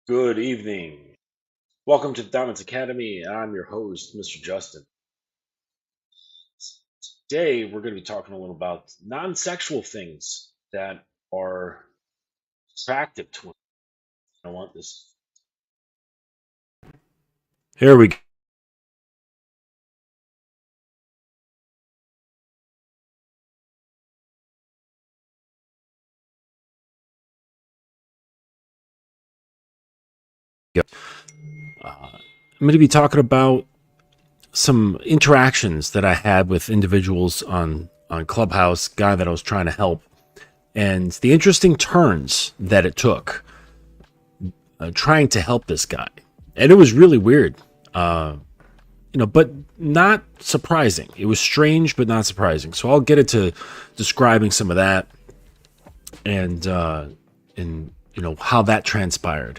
Good evening. Welcome to the Dominance Academy. I'm your host, Mr. Justin. Today, we're going to be talking a little about non sexual things that are attractive to women. I want this. Here we go. I'm going to be talking about some interactions that I had with individuals on Clubhouse, guy that I was trying to help, and the interesting turns that it took trying to help this guy. And it was really weird, but not surprising. It was strange, but not surprising. So I'll get into describing some of that and how that transpired.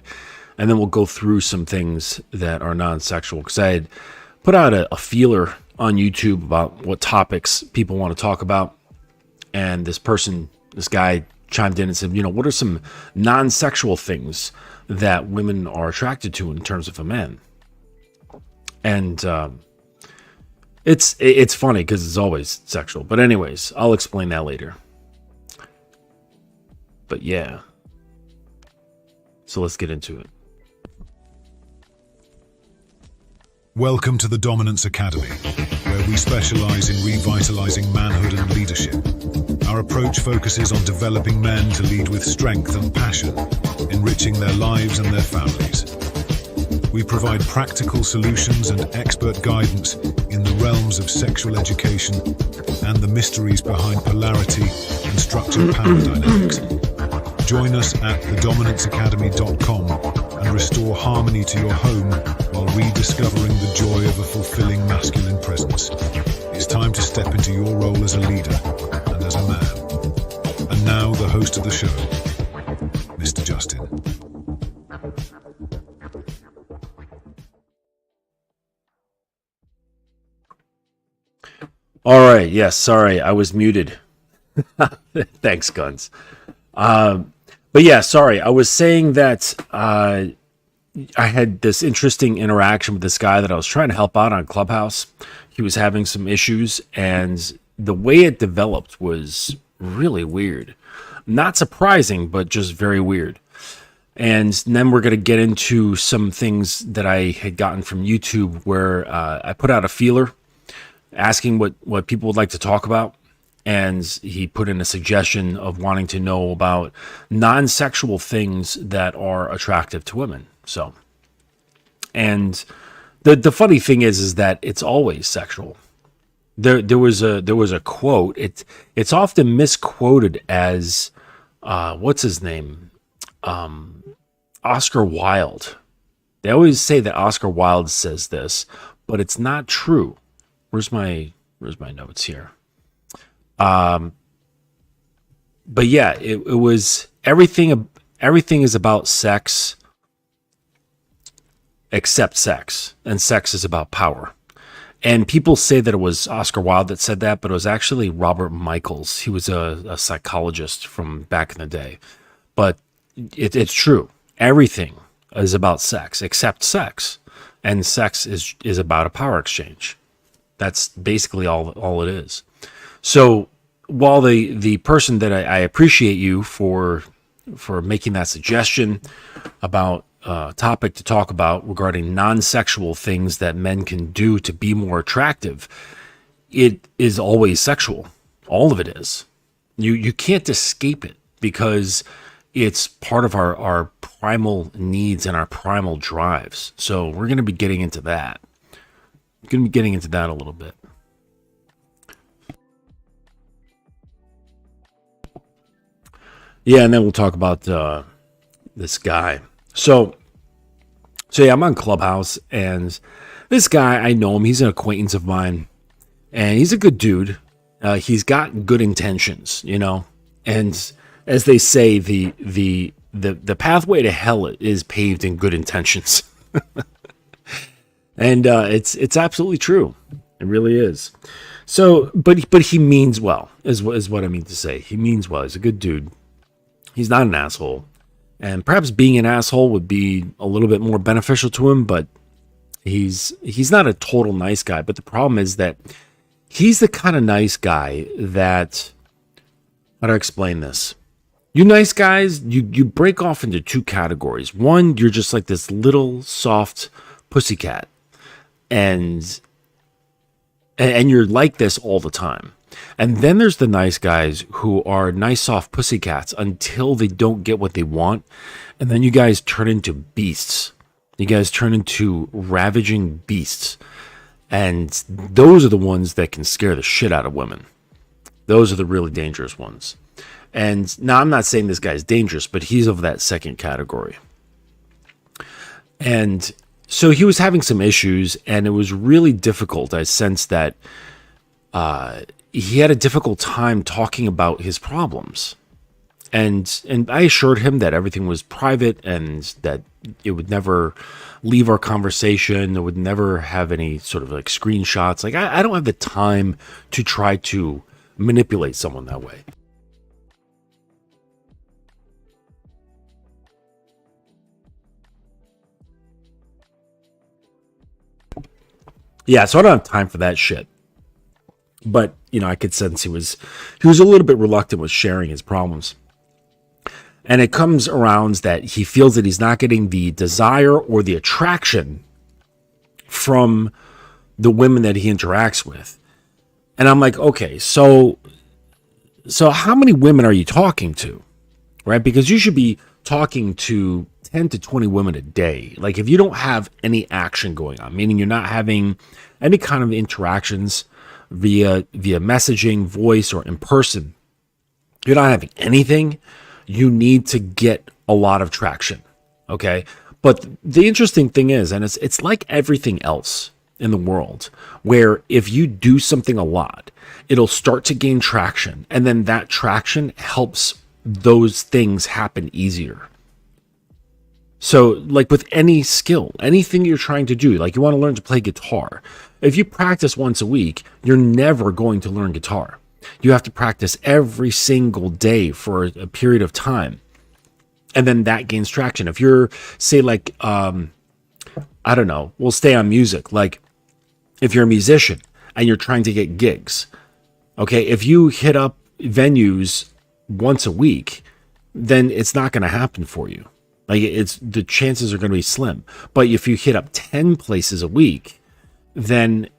And then we'll go through some things that are non-sexual, because I had put out a feeler on YouTube about what topics people want to talk about. And this guy chimed in and said, what are some non-sexual things that women are attracted to in terms of a man? And it's funny because it's always sexual. But anyways, I'll explain that later. But yeah. So let's get into it. Welcome to the Dominance Academy, where we specialize in revitalizing manhood and leadership. Our approach focuses on developing men to lead with strength and passion, enriching their lives and their families. We provide practical solutions and expert guidance in the realms of sexual education and the mysteries behind polarity and structured power dynamics. Join us at thedominanceacademy.com and restore harmony to your home while rediscovering the joy of a fulfilling masculine presence. It's time to step into your role as a leader and as a man. And now, the host of the show, Mr. Justin. All right. Yes. Sorry, I was muted. Thanks, Guns. But yeah, sorry. I was saying that I had this interesting interaction with this guy that I was trying to help out on Clubhouse. He was having some issues, and the way it developed was really weird. Not surprising, but just very weird. And then we're going to get into some things that I had gotten from YouTube where I put out a feeler asking what people would like to talk about. And he put in a suggestion of wanting to know about non-sexual things that are attractive to women. So, and the funny thing is that it's always sexual. There was a quote. It's often misquoted as what's his name, Oscar Wilde. They always say that Oscar Wilde says this, but it's not true. Where's my notes here? But yeah, it was everything is about sex except sex, and sex is about power. And people say that it was Oscar Wilde that said that, but it was actually Robert Michaels. He was a psychologist from back in the day. But it's true. Everything is about sex except sex, and sex is about a power exchange. That's basically all it is. So while the person that I appreciate you for making that suggestion about a topic to talk about regarding non-sexual things that men can do to be more attractive, it is always sexual. All of it is. You can't escape it because it's part of our primal needs and our primal drives. So we're going to be getting into that. We're going to be getting into that a little bit. Yeah, and then we'll talk about this guy. So yeah, I'm on Clubhouse, and this guy, I know him. He's an acquaintance of mine, and he's a good dude. He's got good intentions, and as they say, the pathway to hell is paved in good intentions, and it's absolutely true. It really is. So, but he means well, is what I mean to say. He means well. He's a good dude. He's not an asshole. And perhaps being an asshole would be a little bit more beneficial to him, but he's not a total nice guy. But the problem is that he's the kind of nice guy that, how do I explain this? You nice guys, you break off into two categories. One, you're just like this little soft pussycat, and you're like this all the time. And then there's the nice guys who are nice soft pussycats until they don't get what they want, and then you guys turn into beasts. You guys turn into ravaging beasts, and those are the ones that can scare the shit out of women. Those are the really dangerous ones. And now I'm not saying this guy's dangerous, but he's of that second category. And so he was having some issues, and it was really difficult. I sensed that he had a difficult time talking about his problems. And I assured him that everything was private and that it would never leave our conversation. It would never have any sort of like screenshots. Like, I don't have the time to try to manipulate someone that way. Yeah, so I don't have time for that shit. But, you know, I could sense he was a little bit reluctant with sharing his problems. And it comes around that he feels that he's not getting the desire or the attraction from the women that he interacts with. And I'm like, okay, so how many women are you talking to? Right? Because you should be talking to 10 to 20 women a day. Like, if you don't have any action going on, meaning you're not having any kind of interactions via messaging, voice, or in person, you're not having anything, you need to get a lot of traction. Okay? But the interesting thing is, and it's like everything else in the world, where if you do something a lot, it'll start to gain traction, and then that traction helps those things happen easier. So, like with any skill, anything you're trying to do, like you want to learn to play guitar. If you practice once a week, you're never going to learn guitar. You have to practice every single day for a period of time. And then that gains traction. If you're, say, like, I don't know, we'll stay on music. Like, if you're a musician and you're trying to get gigs, okay, if you hit up venues once a week, then it's not going to happen for you. Like, the chances are going to be slim. But if you hit up 10 places a week, then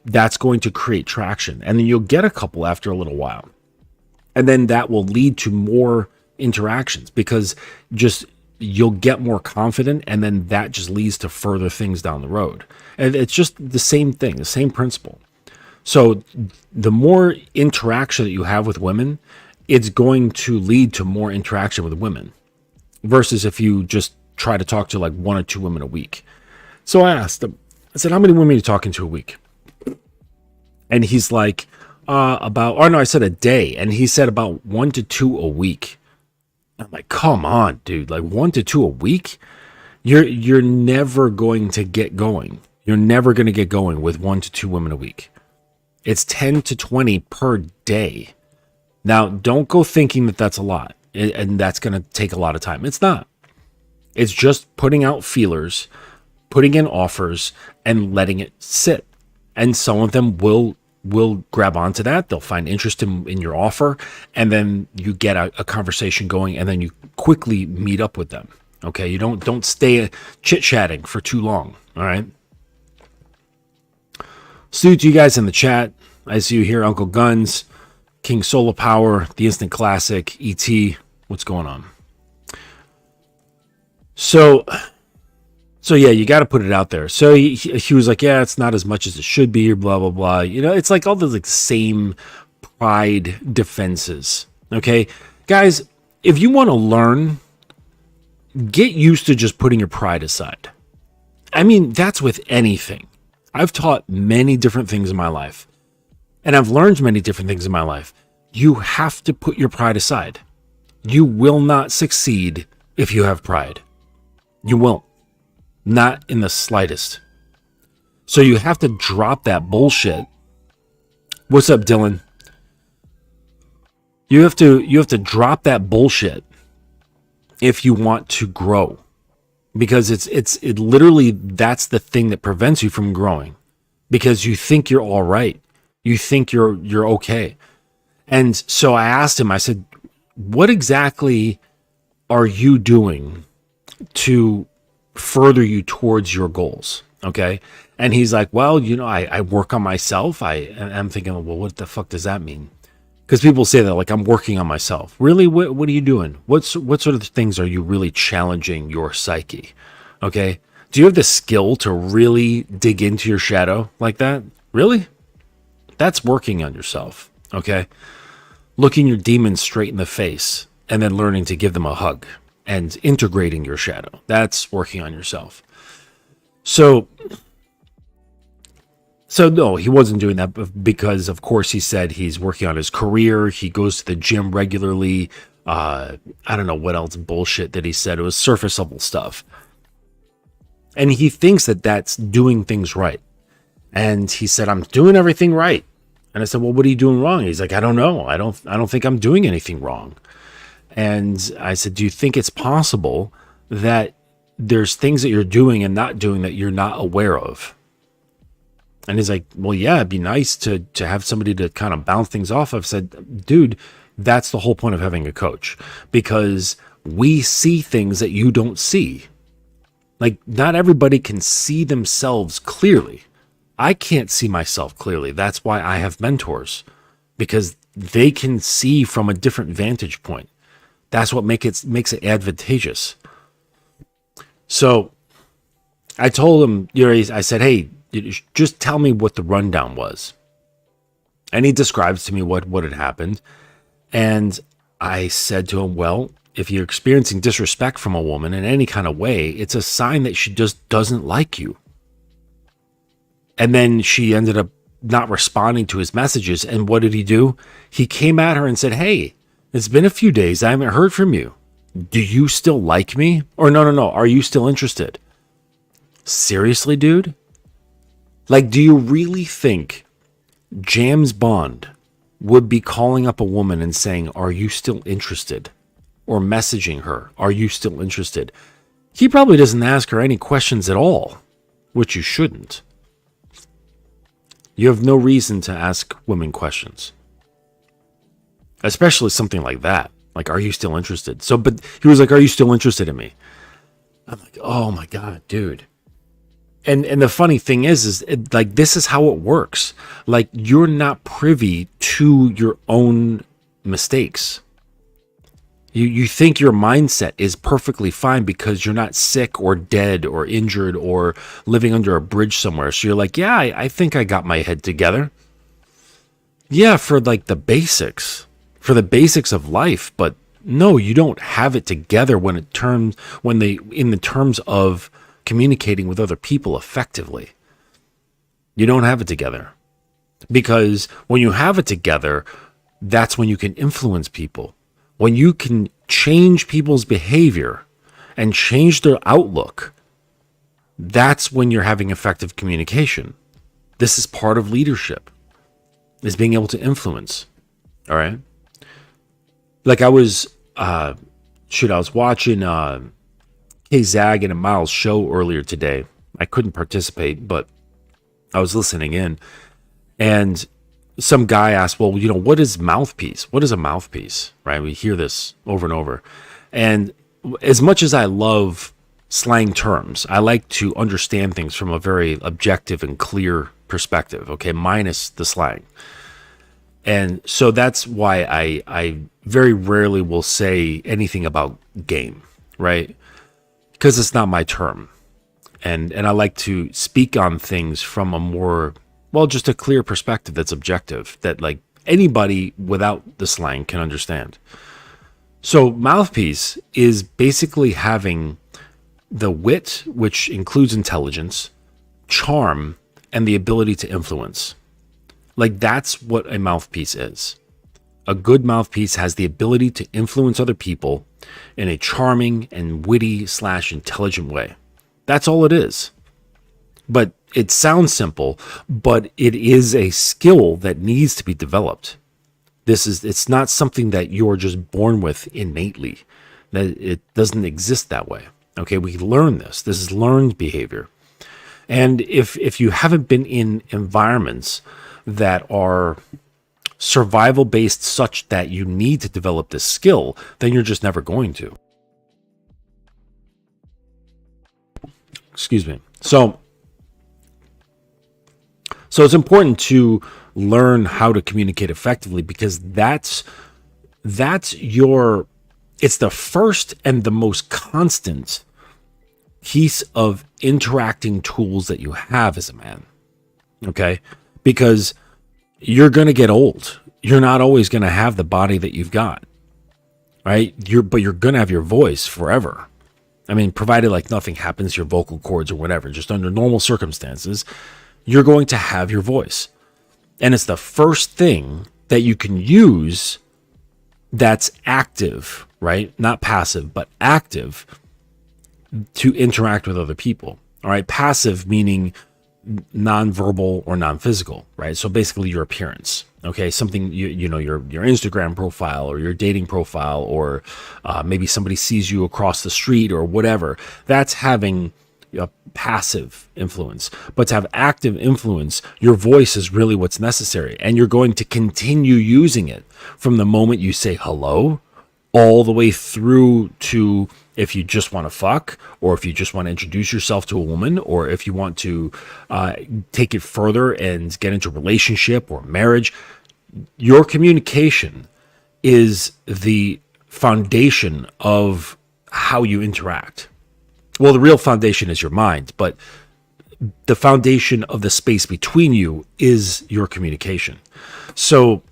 that's going to create traction. And then you'll get a couple after a little while. And then that will lead to more interactions, because just you'll get more confident, and then that just leads to further things down the road. And it's just the same thing, the same principle. So the more interaction that you have with women, it's going to lead to more interaction with women, versus if you just try to talk to like one or two women a week. So I asked him, I said, how many women are you talking to a week? And he's like, I said a day. And he said about 1 to 2 a week. I'm like, come on, dude, like 1 to 2 a week? You're never going to get going. You're never going to get going with 1 to 2 women a week. It's 10 to 20 per day. Now, don't go thinking that that's a lot and that's going to take a lot of time. It's not. It's just putting out feelers, putting in offers, and letting it sit. And some of them will grab onto that. They'll find interest in your offer, and then you get a conversation going, and then you quickly meet up with them. Okay, you don't stay chit-chatting for too long. All right. Salute to you guys in the chat. I see you here, Uncle Guns, King Solar Power, The Instant Classic, ET. What's going on? So yeah, you got to put it out there. So he was like, yeah, it's not as much as it should be, or blah, blah, blah. You know, it's like all the like same pride defenses. Okay, guys, if you want to learn, get used to just putting your pride aside. I mean, that's with anything. I've taught many different things in my life, and I've learned many different things in my life. You have to put your pride aside. You will not succeed if you have pride. You won't. Not in the slightest. So you have to drop that bullshit. What's up, Dylan? You have to drop that bullshit if you want to grow, because it literally, that's the thing that prevents you from growing, because you think you're all right. You think you're okay. And so I asked him, I said, what exactly are you doing to further you towards your goals? Okay. And he's like, well, I work on myself. And I'm thinking, well, what the fuck does that mean? Because people say that, like, I'm working on myself. Really? What are you doing? What sort of things are you really challenging your psyche? Okay. Do you have the skill to really dig into your shadow like that? Really? That's working on yourself. Okay. Looking your demons straight in the face and then learning to give them a hug and integrating your shadow. That's working on yourself. So no, he wasn't doing that because, of course, he said he's working on his career. He goes to the gym regularly. I don't know what else bullshit that he said. It was surface level stuff. And he thinks that that's doing things right. And he said, I'm doing everything right. And I said, well, what are you doing wrong? He's like, I don't know. I don't think I'm doing anything wrong. And I said, do you think it's possible that there's things that you're doing and not doing that you're not aware of? And he's like, well, yeah, it'd be nice to have somebody to kind of bounce things off of. I said, dude, that's the whole point of having a coach, because we see things that you don't see. Like, not everybody can see themselves clearly. I can't see myself clearly. That's why I have mentors, because they can see from a different vantage point. That's what makes it advantageous. So I told him, I said, hey, just tell me what the rundown was. And he describes to me what had happened. And I said to him, well, if you're experiencing disrespect from a woman in any kind of way, it's a sign that she just doesn't like you. And then she ended up not responding to his messages. And what did he do? He came at her and said, hey, it's been a few days. I haven't heard from you. Do you still like me? Or no. Are you still interested? Seriously, dude? Like, do you really think James Bond would be calling up a woman and saying, are you still interested? Or messaging her, are you still interested? He probably doesn't ask her any questions at all, which you shouldn't. You have no reason to ask women questions, especially something like that. Like, are you still interested? So, but he was like, are you still interested in me? I'm like, oh my God, dude. And the funny thing is like, this is how it works. Like, you're not privy to your own mistakes. You think your mindset is perfectly fine because you're not sick or dead or injured or living under a bridge somewhere. So you're like, yeah, I think I got my head together. Yeah, for like the basics of life. But no, you don't have it together in the terms of communicating with other people effectively. You don't have it together, because when you have it together, that's when you can influence people. When you can change people's behavior and change their outlook, that's when you're having effective communication. This is part of leadership, is being able to influence. All right. Like, I was watching Kay Zag and a Miles show earlier today. I couldn't participate, but I was listening in, and some guy asked, well, what is mouthpiece? What is a mouthpiece? Right? We hear this over and over. And as much as I love slang terms, I like to understand things from a very objective and clear perspective, okay, minus the slang. And so that's why I very rarely will say anything about game, right? Because it's not my term. And I like to speak on things from a more, well, just a clear perspective that's objective, that like anybody without the slang can understand. So mouthpiece is basically having the wit, which includes intelligence, charm, and the ability to influence. Like, that's what a mouthpiece is. A good mouthpiece has the ability to influence other people in a charming and witty / intelligent way. That's all it is. But it sounds simple, but it is a skill that needs to be developed. It's not something that you're just born with innately. That it doesn't exist that way. Okay, we learn this. This is learned behavior. And if you haven't been in environments that are survival based such that you need to develop this skill, then you're just never going to. Excuse me. So it's important to learn how to communicate effectively, because it's the first and the most constant piece of interacting tools that you have as a man. Okay? Because you're going to get old. You're not always going to have the body that you've got. Right? But you're going to have your voice forever. I mean, provided like nothing happens to your vocal cords or whatever, just under normal circumstances, you're going to have your voice. And it's the first thing that you can use that's active, right? Not passive, but active, to interact with other people. All right. Passive meaning non-verbal or non-physical, right? So basically your appearance. Okay. Something, you know, your Instagram profile or your dating profile, or maybe somebody sees you across the street or whatever. That's having a passive influence. But to have active influence, your voice is really what's necessary. And you're going to continue using it from the moment you say hello all the way through to if you just want to fuck, or if you just want to introduce yourself to a woman, or if you want to take it further and get into a relationship or marriage. Your communication is the foundation of how you interact. Well, the real foundation is your mind, but the foundation of the space between you is your communication. So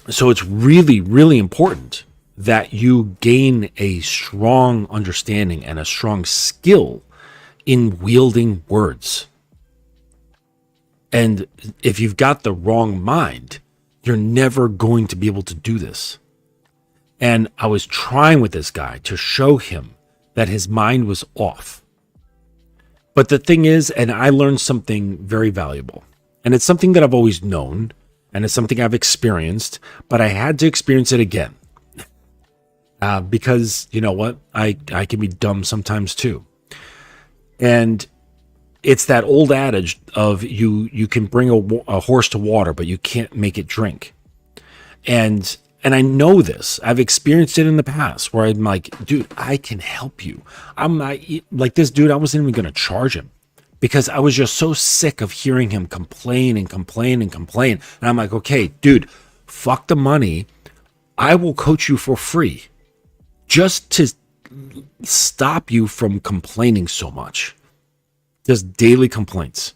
it's really, really important that you gain a strong understanding and a strong skill in wielding words. And if you've got the wrong mind, you're never going to be able to do this. And I was trying with this guy to show him that his mind was off. But the thing is, and I learned something very valuable, and it's something that I've always known, and it's something I've experienced, but I had to experience it again. Because you know what? I can be dumb sometimes too. And it's that old adage of you can bring a horse to water, but you can't make it drink. And I know this. I've experienced it in the past where I'm like, dude, I can help you. I'm not like this dude. I wasn't even going to charge him because I was just so sick of hearing him complain and complain and complain. And I'm like, okay, dude, fuck the money. I will coach you for free just to stop you from complaining so much. Just daily complaints.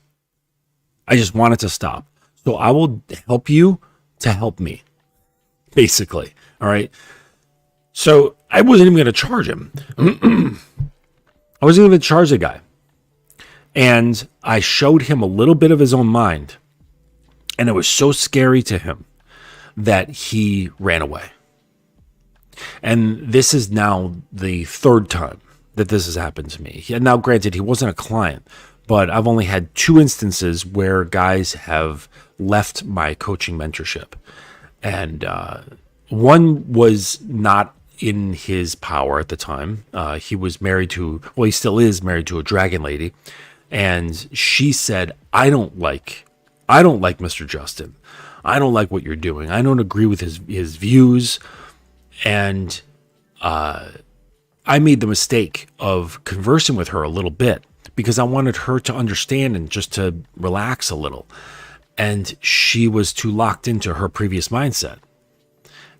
I just want it to stop. So I will help you to help me. Basically. All right. So I wasn't even going to charge him. I wasn't even going to charge the guy. And I showed him a little bit of his own mind. And it was so scary to him that he ran away. And this is now the third time that this has happened to me. And now, granted, he wasn't a client, but I've only had 2 instances where guys have left my coaching mentorship. And one was not in his power at the time. He was married to, well, he still is married to a dragon lady. And she said, I don't like Mr. Justin. I don't like what you're doing. I don't agree with his views. And I made the mistake of conversing with her a little bit because I wanted her to understand and just to relax a little. And she was too locked into her previous mindset.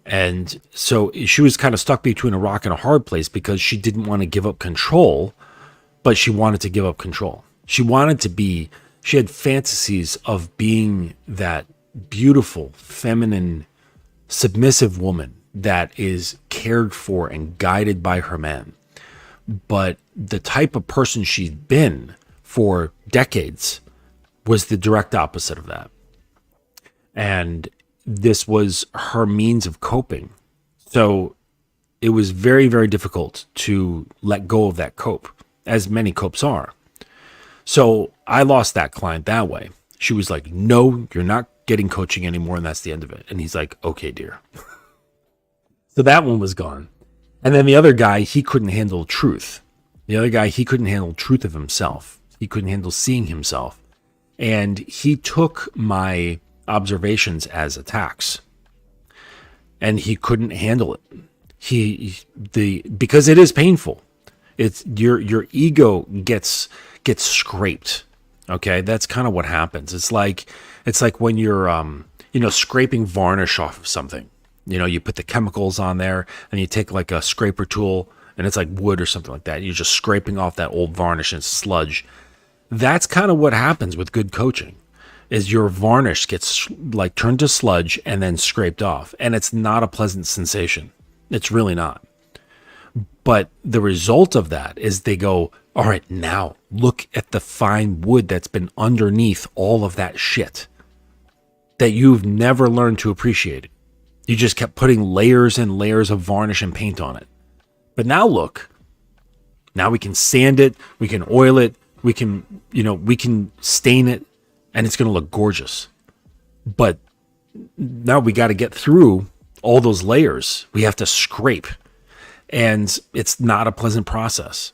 And so she was kind of stuck between a rock and a hard place because she didn't want to give up control, but she wanted to give up control. She had fantasies of being that beautiful, feminine, submissive woman that is cared for and guided by her man. But the type of person she'd been for decades was the direct opposite of that. And this was her means of coping. So it was very, very difficult to let go of that cope, as many copes are. So I lost that client that way. She was like, no, you're not getting coaching anymore, and that's the end of it. And he's like, okay, dear. So that one was gone. And then the other guy, he couldn't handle truth. The other guy, he couldn't handle truth of himself. He couldn't handle seeing himself. And he took my observations as attacks. And he couldn't handle it. Because it is painful. It's your ego gets scraped. Okay, that's kind of what happens. It's like when you're scraping varnish off of something. You put the chemicals on there and you take like a scraper tool and it's like wood or something like that. You're just scraping off that old varnish and sludge. That's kind of what happens with good coaching, is your varnish gets like turned to sludge and then scraped off. And it's not a pleasant sensation. It's really not. But the result of that is they go, all right, now look at the fine wood that's been underneath all of that shit that you've never learned to appreciate. You just kept putting layers and layers of varnish and paint on it. But now look, now we can sand it, we can oil it, we can stain it, and it's going to look gorgeous. But now we got to get through all those layers. We have to scrape. And it's not a pleasant process.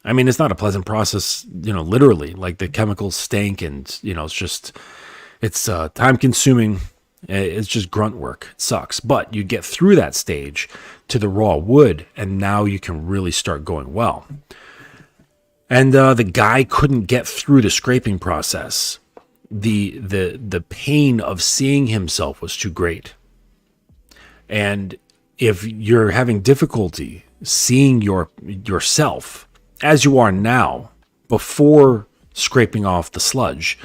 I mean, it's not a pleasant process, literally. Like the chemicals stink and, it's time consuming. It's just grunt work. It sucks. But you get through that stage to the raw wood, and now you can really start going well. And the guy couldn't get through the scraping process. The pain of seeing himself was too great. And if you're having difficulty seeing yourself as you are now, before scraping off the sludge,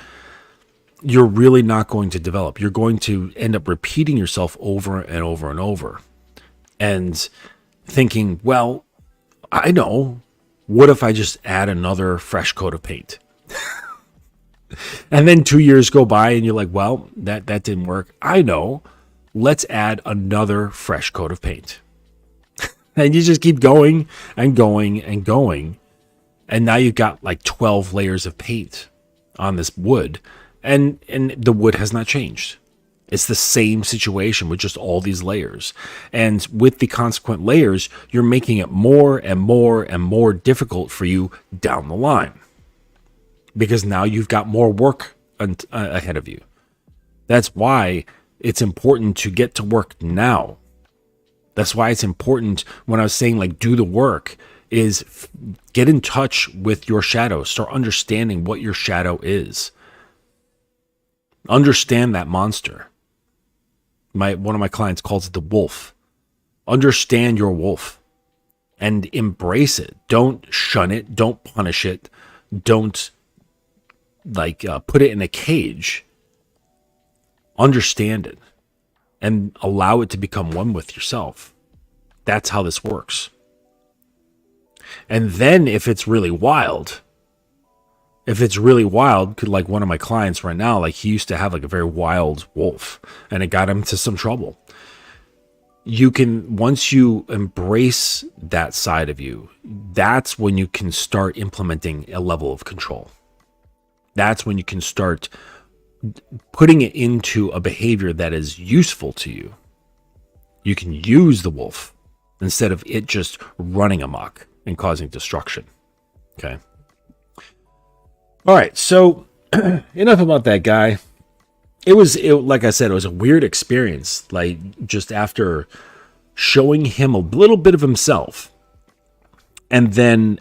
you're really not going to develop. You're going to end up repeating yourself over and over and over and thinking, well, I know, what if I just add another fresh coat of paint? And then 2 years go by and you're like, well, that didn't work. I know. Let's add another fresh coat of paint. And you just keep going and going and going. And now you've got like 12 layers of paint on this wood. And the wood has not changed. It's the same situation with just all these layers. And with the consequent layers, you're making it more and more and more difficult for you down the line. Because now you've got more work ahead of you. That's why it's important to get to work now. That's why it's important when I was saying like do the work is get in touch with your shadow. Start understanding what your shadow is. Understand that monster. One of my clients calls it the wolf. Understand your wolf and embrace it. Don't shun it. Don't punish it. Don't put it in a cage. Understand it and allow it to become one with yourself. That's how this works. And then if it's really wild, like one of my clients right now, like he used to have like a very wild wolf and it got him into some trouble. Once you embrace that side of you, that's when you can start implementing a level of control. That's when you can start putting it into a behavior that is useful to you. You can use the wolf instead of it just running amok and causing destruction. Okay. All right. So enough about that guy. Like I said, it was a weird experience. Like just after showing him a little bit of himself and then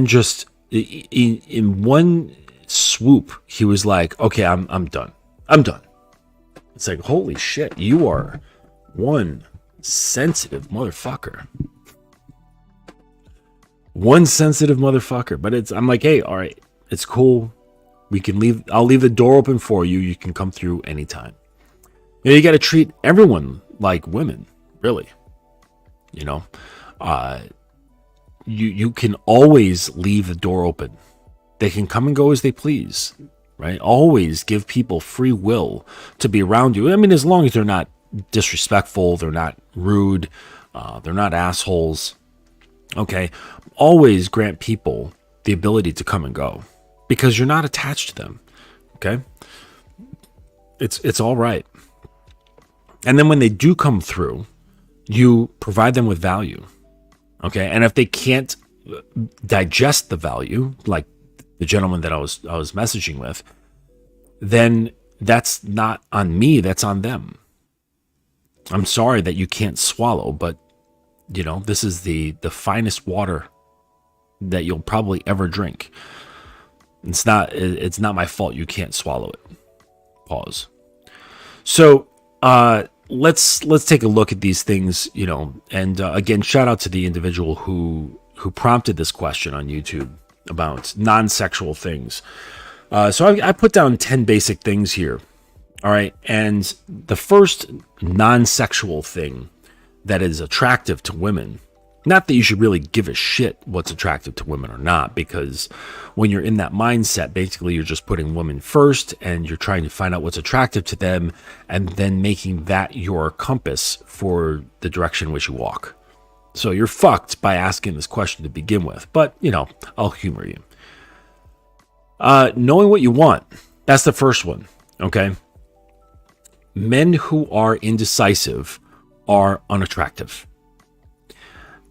just in one swoop, he was like, okay, I'm done. I'm done. It's like, holy shit, you are one sensitive motherfucker. One sensitive motherfucker. But I'm like, hey, all right, it's cool. We can leave. I'll leave the door open for you. You can come through anytime. You got to treat everyone like women, really. You can always leave the door open. They can come and go as they please, right? Always give people free will to be around you. I mean, as long as they're not disrespectful, they're not rude, they're not assholes. Okay, always grant people the ability to come and go because you're not attached to them. Okay, it's all right. And then when they do come through, You provide them with value. Okay. And if they can't digest the value, like the gentleman that I was messaging with, then that's not on me, that's on them. I'm sorry that you can't swallow, but this is the finest water that you'll probably ever drink. It's not my fault you can't swallow it. Pause. So let's take a look at these things, and again, shout out to the individual who prompted this question on YouTube about non-sexual things. So I put down 10 basic things here. All right. And the first non-sexual thing that is attractive to women, not that you should really give a shit what's attractive to women or not, because when you're in that mindset, basically you're just putting women first and you're trying to find out what's attractive to them and then making that your compass for the direction in which you walk. So you're fucked by asking this question to begin with, but I'll humor you. Knowing what you want. That's the first one. Okay. Men who are indecisive are unattractive.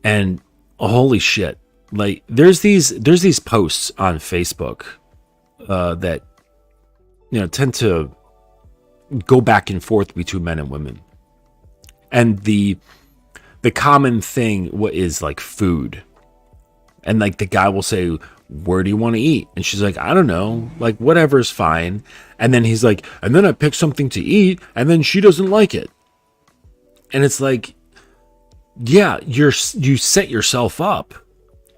And holy shit, like there's these posts on Facebook that tend to go back and forth between men and women. And the common thing is like food. And like the guy will say, where do you want to eat? And she's like, I don't know, like whatever's fine. And then he's like, and then I pick something to eat and then she doesn't like it. And it's like, yeah, you set yourself up.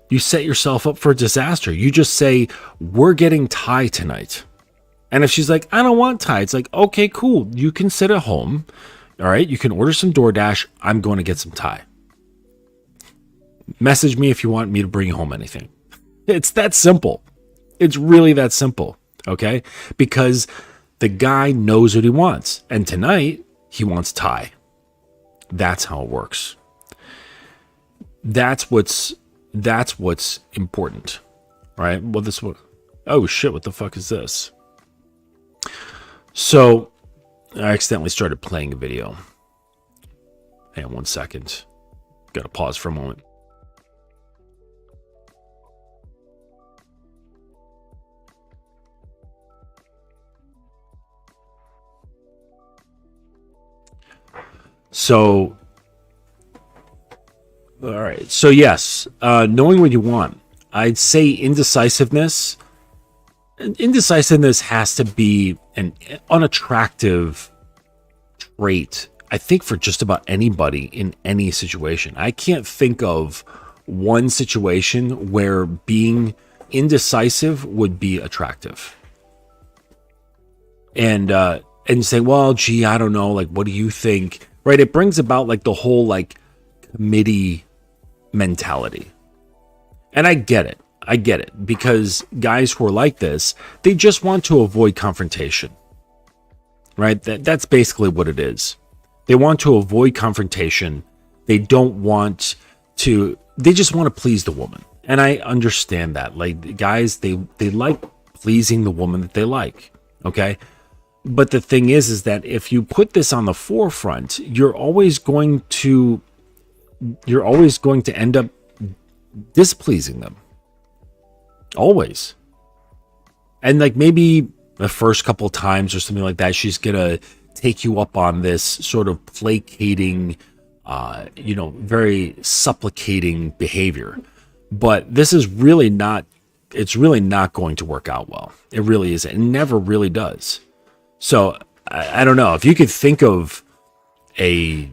You set yourself up for disaster. You just say, we're getting Thai tonight. And if she's like, I don't want Thai, it's like, okay, cool. You can sit at home. All right. You can order some DoorDash. I'm going to get some Thai. Message me if you want me to bring home anything. It's that simple. It's really that simple. Okay. Because the guy knows what he wants. And tonight he wants Thai. That's how it works. That's what's important, right? Well, this one, oh shit, what the fuck is this? So I accidentally started playing a video. Hang on 1 second. Got to pause for a moment. So, all right. So yes, knowing what you want. I'd say indecisiveness. Indecisiveness has to be an unattractive trait, I think, for just about anybody in any situation. I can't think of one situation where being indecisive would be attractive. And say, well, gee, I don't know. Like, what do you think? Right? It brings about like the whole like committee mentality. And I get it. Because guys who are like this, they just want to avoid confrontation. Right? That's basically what it is. They want to avoid confrontation. They just want to please the woman. And I understand that. Like guys, they like pleasing the woman that they like. Okay? But the thing is that if you put this on the forefront, you're always going to end up displeasing them. Always. And like maybe the first couple of times or something like that, she's gonna take you up on this sort of placating, very supplicating behavior. But this is really not, it's really not going to work out well. It really isn't. It never really does. So I don't know if you could think of a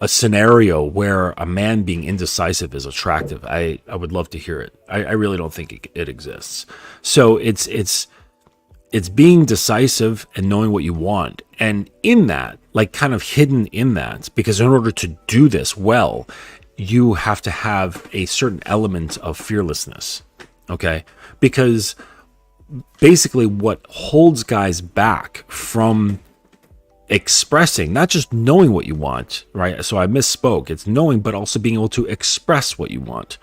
scenario where a man being indecisive is attractive. I would love to hear it. I really don't think it exists. So it's being decisive and knowing what you want. And in that, like kind of hidden in that, because in order to do this well, you have to have a certain element of fearlessness. Okay? Because basically what holds guys back from expressing, not just knowing what you want, right? So I misspoke. It's knowing, but also being able to express what you want.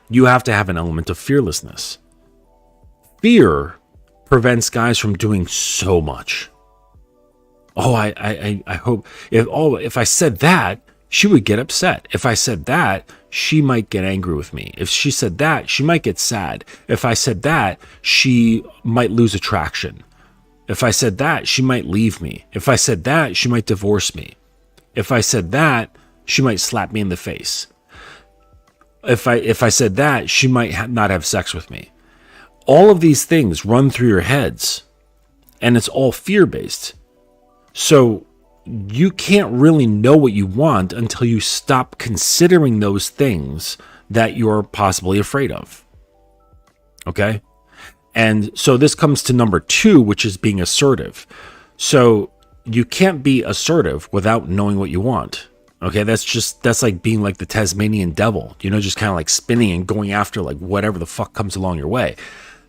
You have to have an element of fearlessness. Fear prevents guys from doing so much. Oh, I hope if I said that, she would get upset. If I said that, she might get angry with me. If she said that, she might get sad. If I said that, she might lose attraction. If I said that, she might leave me. If I said that, she might divorce me. If I said that, she might slap me in the face. If I said that, she might not have sex with me. All of these things run through your heads, and it's all fear-based. So you can't really know what you want until you stop considering those things that you're possibly afraid of. Okay? And so this comes to number 2, which is being assertive. So you can't be assertive without knowing what you want. Okay, that's like being like the Tasmanian devil, just kind of like spinning and going after like whatever the fuck comes along your way.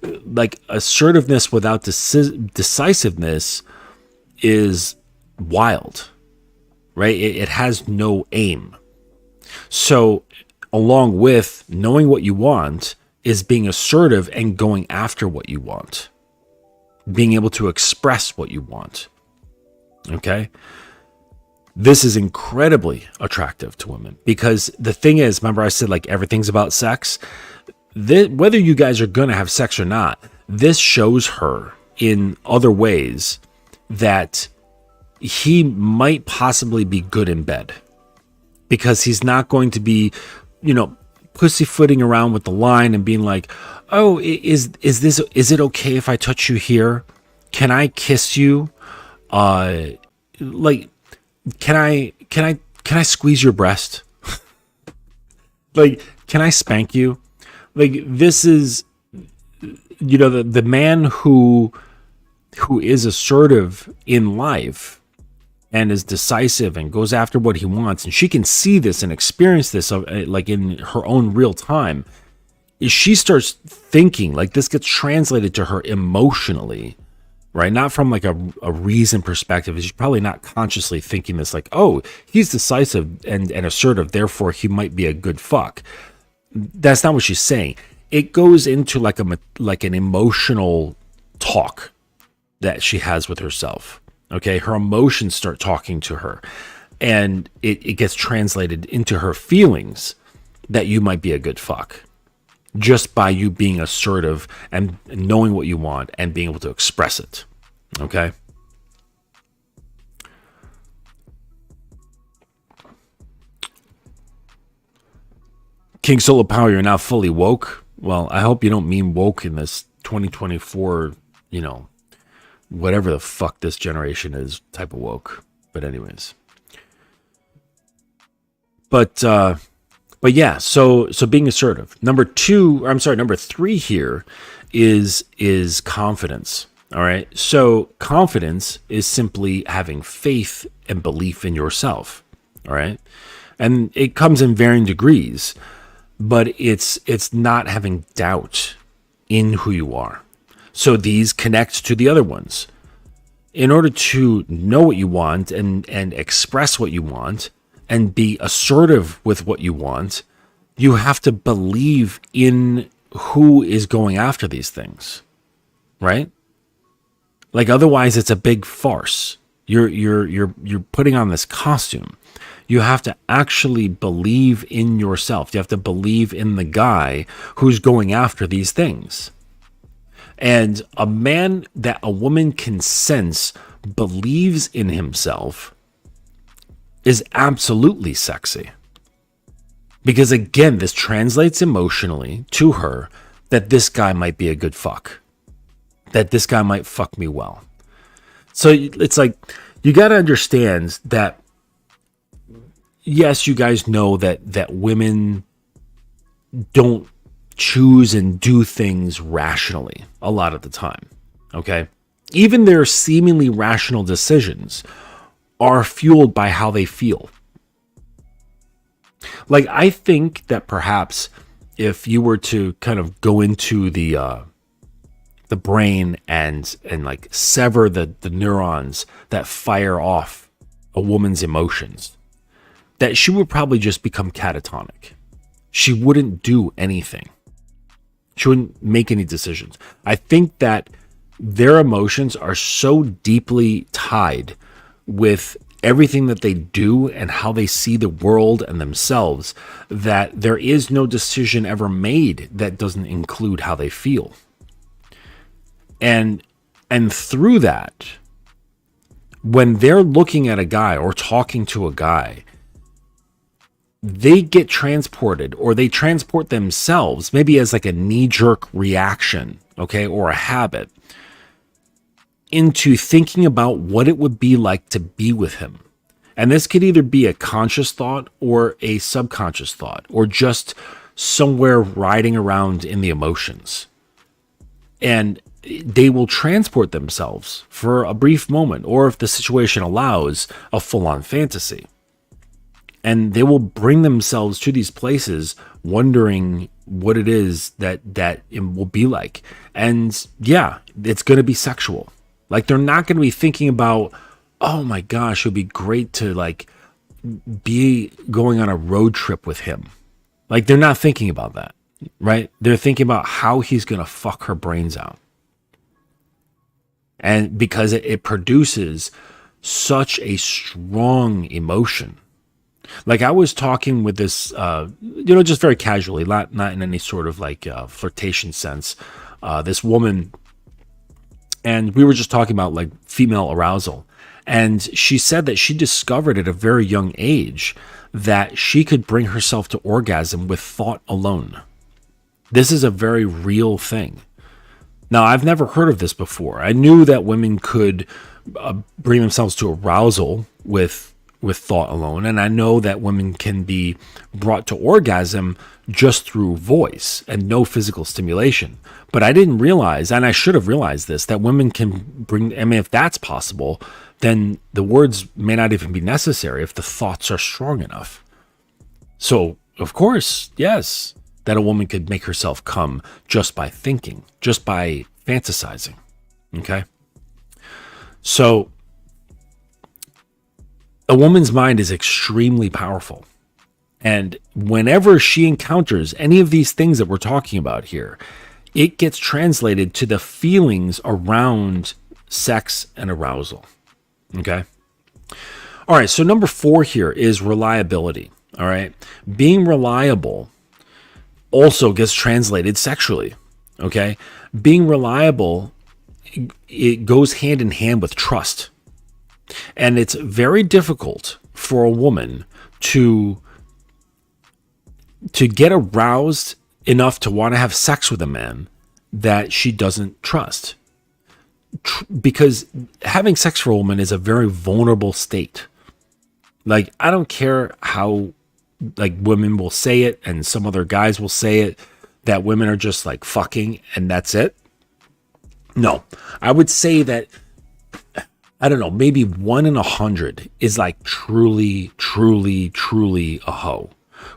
Like assertiveness without decisiveness is wild, right? It has no aim. So along with knowing what you want is being assertive and going after what you want, being able to express what you want. Okay. This is incredibly attractive to women because the thing is, remember I said like everything's about sex. Whether you guys are going to have sex or not, this shows her in other ways that he might possibly be good in bed because he's not going to be, pussyfooting around with the line and being like, oh, is it okay if I touch you here? Can I kiss you? Can I squeeze your breast? Like, can I spank you? Like, this is, the man who is assertive in life and is decisive and goes after what he wants. And she can see this and experience this like in her own real time. Is she starts thinking, like this gets translated to her emotionally, right? Not from like a reason perspective. She's probably not consciously thinking this like, oh, he's decisive and assertive, therefore he might be a good fuck. That's not what she's saying. It goes into like an emotional talk that she has with herself. Okay, her emotions start talking to her, and it gets translated into her feelings that you might be a good fuck just by you being assertive and knowing what you want and being able to express it. Okay. King Solo Power, you're now fully woke. Well, I hope you don't mean woke in this 2024, whatever the fuck this generation is type of woke. But anyways. But yeah, so being assertive. Number 3 here is confidence. All right. So confidence is simply having faith and belief in yourself. All right. And it comes in varying degrees, but it's not having doubt in who you are. So these connect to the other ones. In order to know what you want and express what you want and be assertive with what you want, you have to believe in who is going after these things, right? Like otherwise it's a big farce. You're putting on this costume. You have to actually believe in yourself. You have to believe in the guy who's going after these things. And a man that a woman can sense believes in himself is absolutely sexy. Because again, this translates emotionally to her that this guy might be a good fuck. That this guy might fuck me well. So it's like, you got to understand that, yes, you guys know that women don't choose and do things rationally a lot of the time. Okay. Even their seemingly rational decisions are fueled by how they feel. Like, I think that perhaps if you were to kind of go into the brain and like sever the neurons that fire off a woman's emotions, that she would probably just become catatonic. She wouldn't do anything. She wouldn't make any decisions. I think that their emotions are so deeply tied with everything that they do and how they see the world and themselves, that there is no decision ever made that doesn't include how they feel. And through that, when they're looking at a guy or talking to a guy, they get transported, or they transport themselves, maybe as like a knee-jerk reaction, okay, or a habit, into thinking about what it would be like to be with him. And this could either be a conscious thought or a subconscious thought, or just somewhere riding around in the emotions. And they will transport themselves for a brief moment, or if the situation allows, a full-on fantasy. And they will bring themselves to these places wondering what it is that it will be like. And yeah, it's going to be sexual. Like, they're not going to be thinking about, oh my gosh, it would be great to like be going on a road trip with him. Like, they're not thinking about that, right? They're thinking about how he's going to fuck her brains out. And because it produces such a strong emotion. Like, I was talking with this, just very casually, not in any sort of like flirtation sense, this woman, and we were just talking about like female arousal. And she said that she discovered at a very young age that she could bring herself to orgasm with thought alone. This is a very real thing. Now, I've never heard of this before. I knew that women could bring themselves to arousal with thought alone, and I know that women can be brought to orgasm just through voice and no physical stimulation. But I didn't realize, and I should have realized this, that women can bring, I mean, if that's possible, then the words may not even be necessary if the thoughts are strong enough. So, of course, yes, that a woman could make herself come just by thinking, just by fantasizing. Okay? So, a woman's mind is extremely powerful. And whenever she encounters any of these things that we're talking about here, it gets translated to the feelings around sex and arousal. Okay? All right, so number 4 here is reliability. All right? Being reliable also gets translated sexually. Okay? Being reliable, it goes hand in hand with trust. And it's very difficult for a woman to get aroused enough to want to have sex with a man that she doesn't trust. Because having sex for a woman is a very vulnerable state. Like, I don't care how like women will say it, and some other guys will say it, that women are just like fucking and that's it. No, I would say that, I don't know, maybe 1 in 100 is like truly, truly, truly a hoe,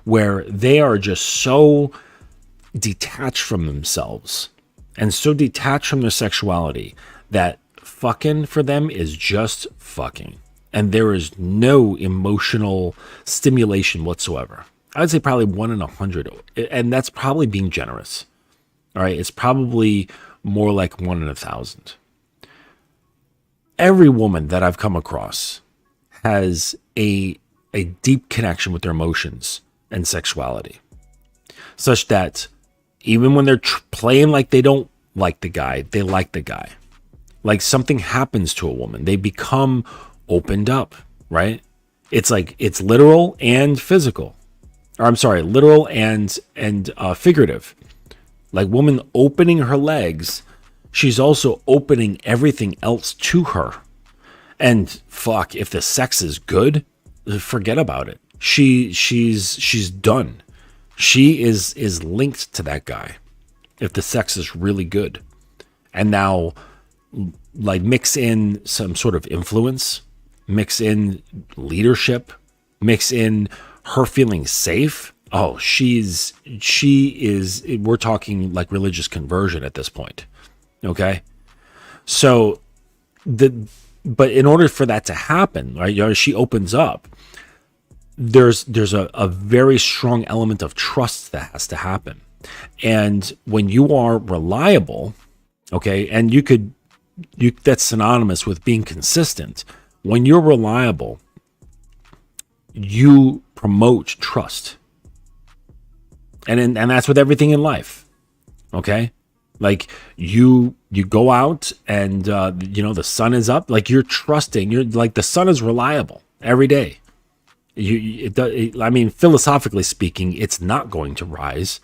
where they are just so detached from themselves and so detached from their sexuality that fucking for them is just fucking. And there is no emotional stimulation whatsoever. I would say probably 1 in 100. And that's probably being generous. All right. It's probably more like 1 in 1,000. Every woman that I've come across has a deep connection with their emotions and sexuality, such that even when they're playing like they don't like the guy, they like the guy. Like, something happens to a woman, they become opened up, right? It's like, it's literal and physical, or I'm sorry, literal and figurative. Like, woman opening her legs, she's also opening everything else to her. And fuck, if the sex is good, forget about it. She's done. She is linked to that guy if the sex is really good. And now, like, mix in some sort of influence, mix in leadership, mix in her feeling safe. Oh, she is, we're talking like religious conversion at this point. Okay. So but in order for that to happen, right, she opens up, there's a very strong element of trust that has to happen. And when you are reliable, okay, and that's synonymous with being consistent. When you're reliable, you promote trust. And that's with everything in life. Okay? Like you go out and the sun is up, like you're trusting, you're like the sun is reliable every day. I mean, philosophically speaking, it's not going to rise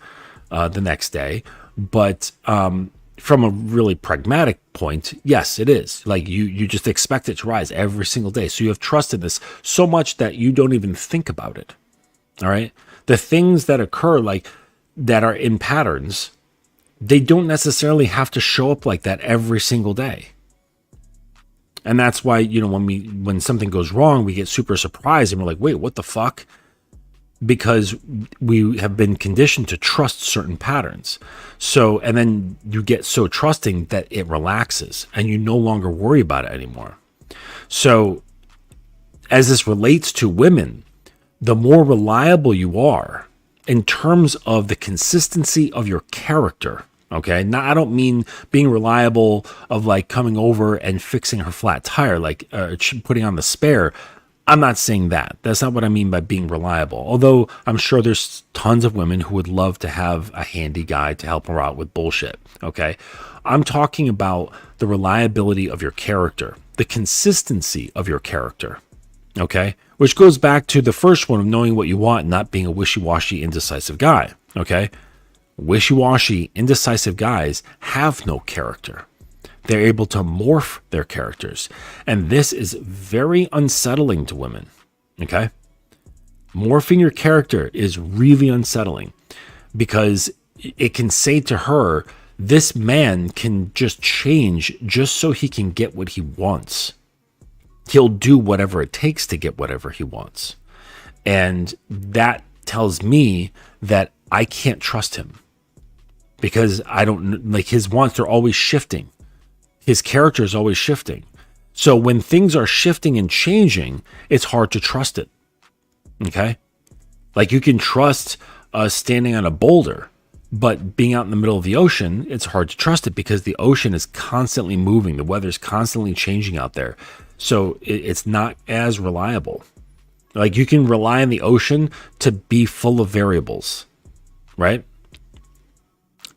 the next day, but from a really pragmatic point, yes, it is. Like you just expect it to rise every single day. So you have trust in this so much that you don't even think about it. All right. The things that occur, like that are in patterns, they don't necessarily have to show up like that every single day. And that's why, when something goes wrong, we get super surprised and we're like, wait, what the fuck? Because we have been conditioned to trust certain patterns. So, and then you get so trusting that it relaxes and you no longer worry about it anymore. So as this relates to women, the more reliable you are in terms of the consistency of your character. Okay. Now, I don't mean being reliable of like coming over and fixing her flat tire, like putting on the spare. I'm not saying that. That's not what I mean by being reliable. Although I'm sure there's tons of women who would love to have a handy guy to help her out with bullshit. Okay. I'm talking about the reliability of your character, the consistency of your character. Okay. Which goes back to the first one of knowing what you want and not being a wishy-washy, indecisive guy. Okay. Wishy-washy, indecisive guys have no character. They're able to morph their characters. And this is very unsettling to women. Okay? Morphing your character is really unsettling because it can say to her, this man can just change just so he can get what he wants. He'll do whatever it takes to get whatever he wants. And that tells me that I can't trust him. Because I don't, like, his wants are always shifting. His character is always shifting. So when things are shifting and changing, it's hard to trust it. Okay? Like you can trust standing on a boulder, but being out in the middle of the ocean, it's hard to trust it because the ocean is constantly moving. The weather's constantly changing out there. So it's not as reliable. Like you can rely on the ocean to be full of variables, right?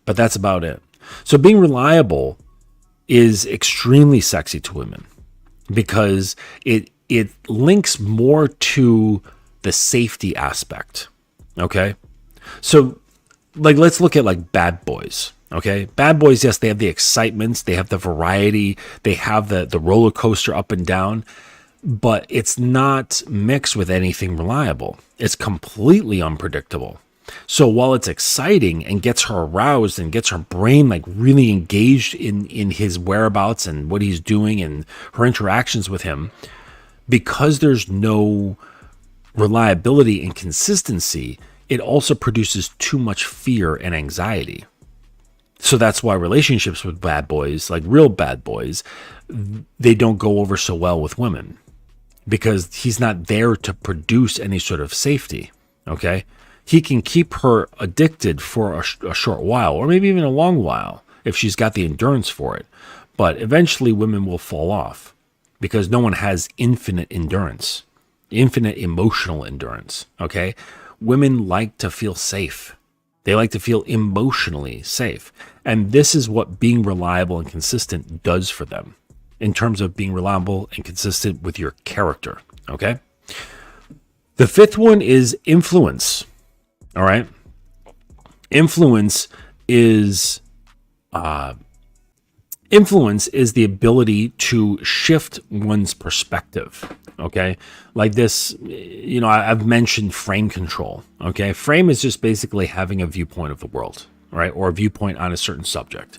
But that's about it. So being reliable is extremely sexy to women because it links more to the safety aspect. Okay. So like, let's look at like bad boys. Okay. Bad boys, yes, they have the excitements, they have the variety, they have the roller coaster up and down, but it's not mixed with anything reliable. It's completely unpredictable. So while it's exciting and gets her aroused and gets her brain like really engaged in his whereabouts and what he's doing and her interactions with him, because there's no reliability and consistency, it also produces too much fear and anxiety. So that's why relationships with bad boys, like real bad boys, they don't go over so well with women because he's not there to produce any sort of safety. Okay. He can keep her addicted for a short while, or maybe even a long while, if she's got the endurance for it. But eventually women will fall off because no one has infinite endurance, infinite emotional endurance. Okay. Women like to feel safe. They like to feel emotionally safe. And this is what being reliable and consistent does for them in terms of being reliable and consistent with your character. Okay. The fifth one is influence. All right. Influence is the ability to shift one's perspective. Okay. Like this, I've mentioned frame control. Okay. Frame is just basically having a viewpoint of the world, right? Or a viewpoint on a certain subject.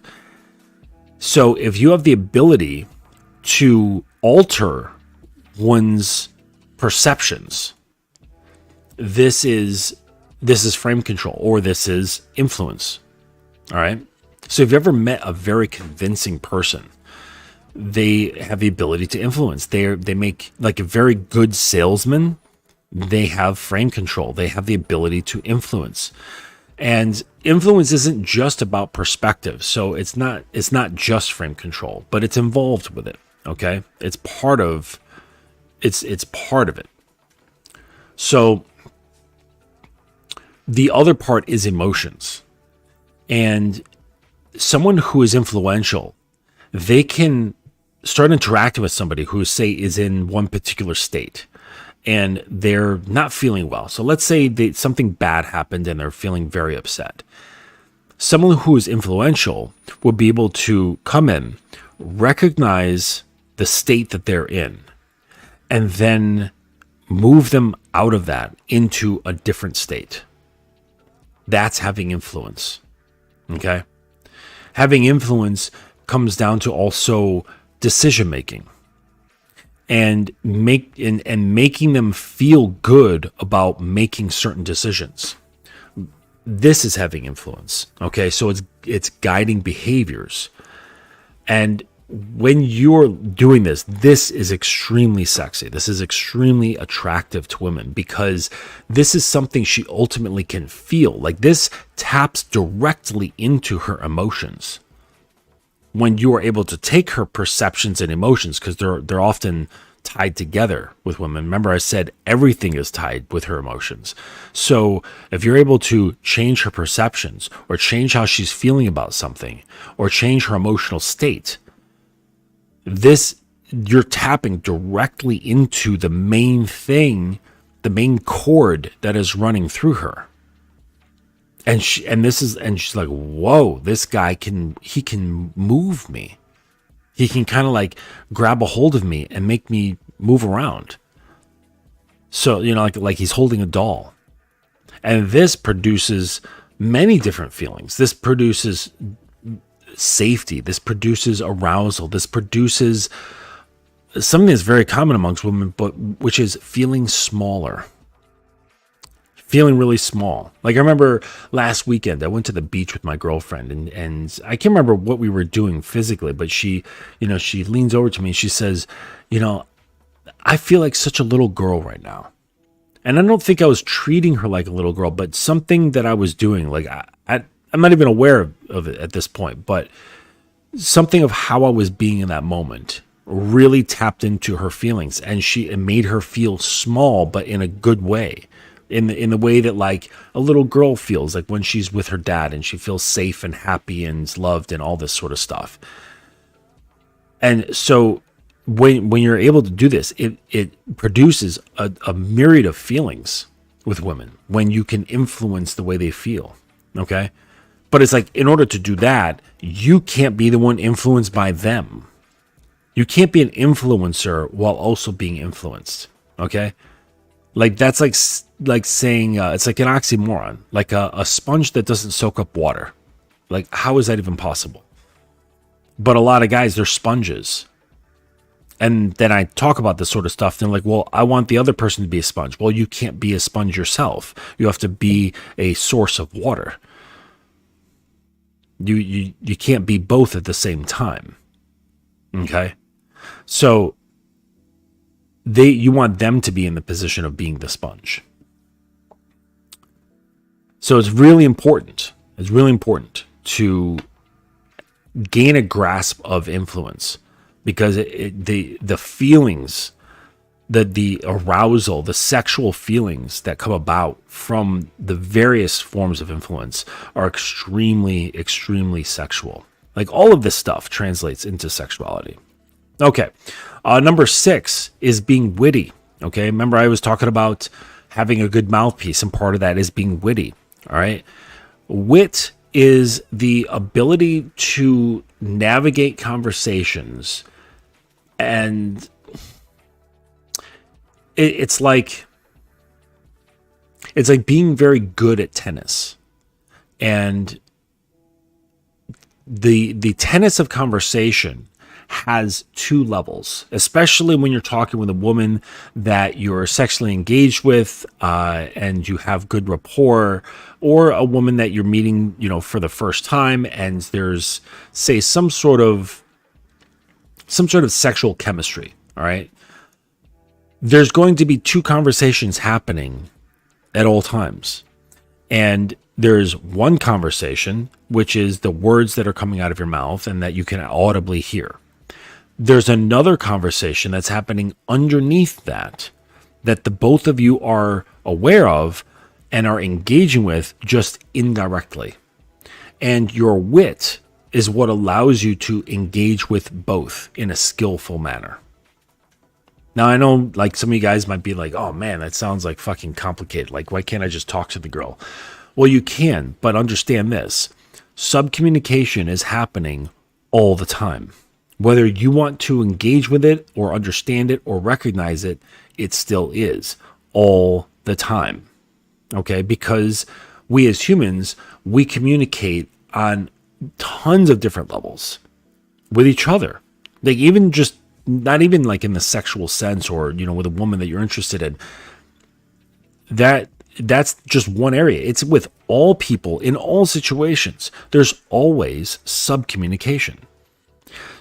So if you have the ability to alter one's perceptions, this is frame control, or this is influence. All right. So if you ever met a very convincing person, they have the ability to influence. They make like a very good salesman. They have frame control. They have the ability to influence. And influence isn't just about perspective. So it's not just frame control, but it's involved with it. Okay. It's part of it. So the other part is emotions. And someone who is influential, they can start interacting with somebody who, say, is in one particular state and they're not feeling well. So let's say something bad happened and they're feeling very upset. Someone who is influential will be able to come in, recognize the state that they're in, and then move them out of that into a different state. That's having influence. Okay? Having influence comes down to also decision making and making them feel good about making certain decisions. This is having influence. Okay? So it's guiding behaviors. And when you're doing this, this is extremely sexy. This is extremely attractive to women because this is something she ultimately can feel. Like, this taps directly into her emotions. When you are able to take her perceptions and emotions, because they're often tied together with women. Remember, I said everything is tied with her emotions. So if you're able to change her perceptions or change how she's feeling about something or change her emotional state, you're tapping directly into the main thing, the main chord that is running through her. And she's like, whoa, this guy can move me. He can kind of like grab a hold of me and make me move around. So, like he's holding a doll. And this produces many different feelings. This produces safety. This produces arousal. This produces something that's very common amongst women, but which is feeling smaller. Feeling really small. Like, I remember last weekend, I went to the beach with my girlfriend and I can't remember what we were doing physically, but she leans over to me and she says, I feel like such a little girl right now. And I don't think I was treating her like a little girl, but something that I was doing, like I'm not even aware of it at this point, but something of how I was being in that moment really tapped into her feelings, and it made her feel small, but in a good way, in the way that like a little girl feels like when she's with her dad and she feels safe and happy and loved and all this sort of stuff. And so when you're able to do this, it produces a myriad of feelings with women when you can influence the way they feel. Okay. But it's like, in order to do that, you can't be the one influenced by them. You can't be an influencer while also being influenced. Okay? Like, that's like saying, it's like an oxymoron. Like a sponge that doesn't soak up water. Like, how is that even possible? But a lot of guys, they're sponges. And then I talk about this sort of stuff. And they're like, well, I want the other person to be a sponge. Well, you can't be a sponge yourself. You have to be a source of water. You can't be both at the same time. Okay? So you want them to be in the position of being the sponge. So it's really important. It's really important to gain a grasp of influence, because the feelings, the arousal, the sexual feelings that come about from the various forms of influence are extremely, extremely sexual. Like, all of this stuff translates into sexuality. Okay. Number 6 is being witty. Okay. Remember, I was talking about having a good mouthpiece, and part of that is being witty. All right. Wit is the ability to navigate conversations, and it's like being very good at tennis. And the tennis of conversation has 2 levels, especially when you're talking with a woman that you're sexually engaged with, and you have good rapport, or a woman that you're meeting, for the first time, and there's, say, some sort of sexual chemistry. All right. There's going to be 2 conversations happening at all times. And there's one conversation, which is the words that are coming out of your mouth and that you can audibly hear. There's another conversation that's happening underneath that that the both of you are aware of and are engaging with just indirectly. And your wit is what allows you to engage with both in a skillful manner. Now, I know like some of you guys might be like, oh man, that sounds like fucking complicated. Like, why can't I just talk to the girl? Well, you can, but understand this. Subcommunication is happening all the time. Whether you want to engage with it or understand it or recognize it, it still is all the time. Okay? Because we as humans, we communicate on tons of different levels with each other. Like even just, not even like in the sexual sense or, you know, with a woman that you're interested in. That's just one area. It's with all people in all situations. There's always subcommunication.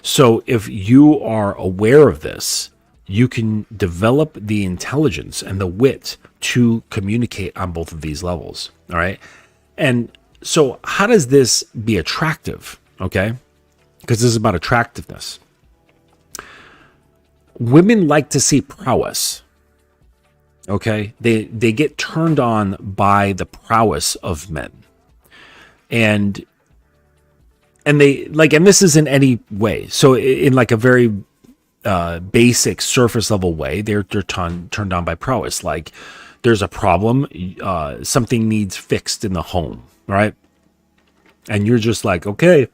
So if you are aware of this, you can develop the intelligence and the wit to communicate on both of these levels. All right. And so how does this be attractive? Okay. Because this is about attractiveness. Women like to see prowess. Okay. They get turned on by the prowess of men. And they like, and this is in any way. So in like a very basic surface level way, they're turned on by prowess. Like there's a problem, something needs fixed in the home, right? And you're just like, okay,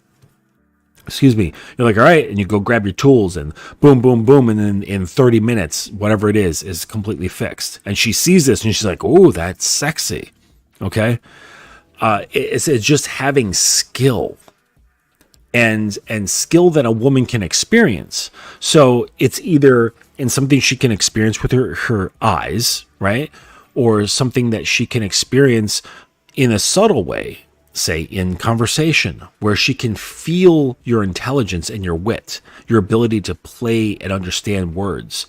excuse me. You're like, all right, and you go grab your tools and boom, boom, boom, and then in 30 minutes, whatever it is completely fixed. And she sees this and she's like, oh, that's sexy. Okay, it's just having skill. And skill that a woman can experience. So it's either in something she can experience with her eyes, right? Or something that she can experience in a subtle way, say in conversation, where she can feel your intelligence and your wit, your ability to play and understand words,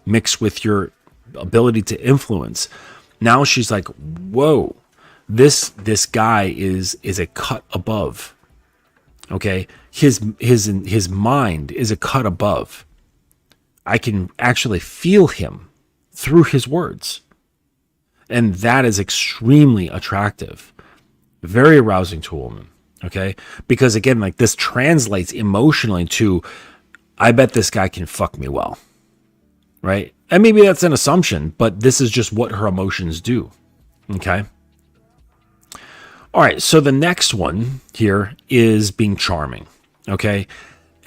mixed with your ability to influence. Now she's like, whoa, this guy is a cut above. Okay, his mind is a cut above. I can actually feel him through his words. And that is extremely attractive. Very arousing to a woman. Okay? Because again, like this translates emotionally to, I bet this guy can fuck me well. Right? And maybe that's an assumption, but this is just what her emotions do. Okay? All right, so the next one here is being charming, okay?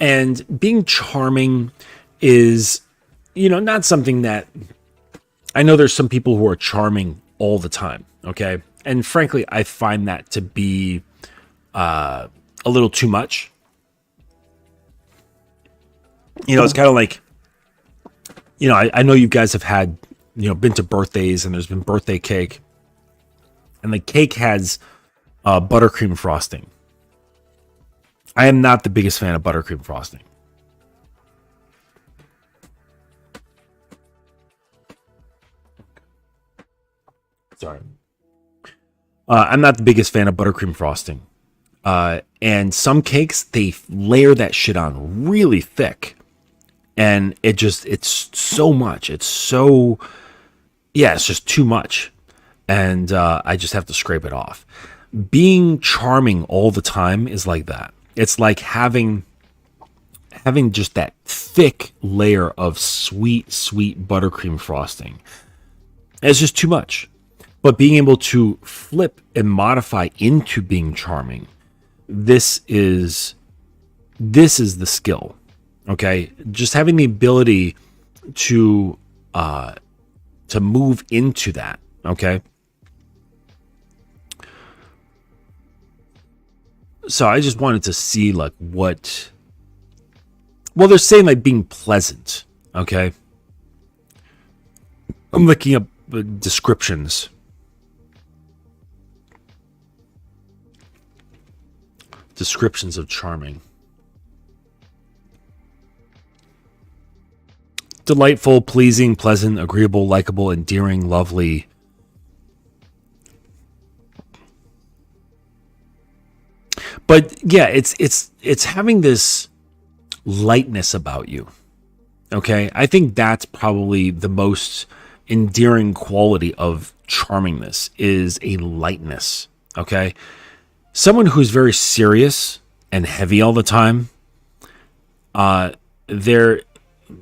And being charming is, you know, not something that, I know there's some people who are charming all the time, okay? And frankly, I find that to be a little too much. You know, it's kind of like, you know, I know you guys have had, you know, been to birthdays and there's been birthday cake. And the cake has buttercream frosting. I am not the biggest fan of buttercream frosting. Sorry. I'm not the biggest fan of buttercream frosting. And some cakes, they layer that shit on really thick. And it's so much. It's just too much. And I just have to scrape it off. Being charming all the time is like that. It's like having just that thick layer of sweet buttercream frosting. It's just too much. But being able to flip and modify into being charming, this is the skill. Okay? Just having the ability to move into that, okay? So I just wanted to see like what, well, they're saying like being pleasant. Okay. I'm looking up descriptions. Descriptions of charming. Delightful, pleasing, pleasant, agreeable, likable, endearing, lovely. But yeah, it's having this lightness about you. Okay? I think that's probably the most endearing quality of charmingness is a lightness. Okay. Someone who's very serious and heavy all the time, they're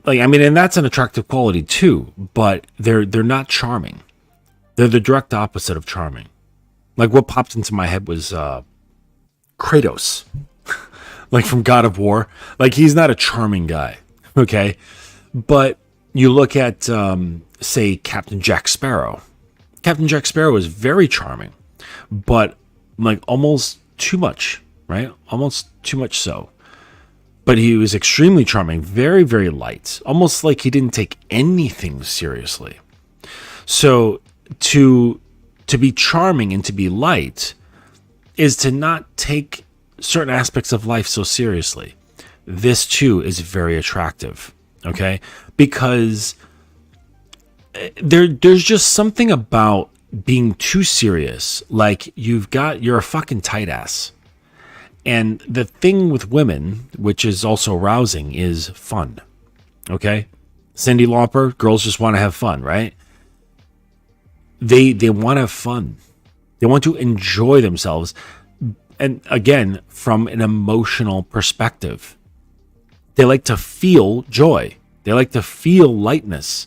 like, I mean, and that's an attractive quality too, but they're not charming. They're the direct opposite of charming. Like what popped into my head was Kratos, like from God of War. Like he's not a charming guy, okay? But you look at, say, Captain Jack Sparrow. Captain Jack Sparrow is very charming, but like almost too much, right? Almost too much so. But he was extremely charming, very, very light, almost like he didn't take anything seriously. So to be charming and to be light is to not take certain aspects of life so seriously. This too is very attractive, okay? Because there's just something about being too serious. Like you're a fucking tight ass. And the thing with women, which is also arousing, is fun. Okay? Cyndi Lauper, girls just want to have fun, right? They want to have fun. They want to enjoy themselves. And again, from an emotional perspective, they like to feel joy. They like to feel lightness.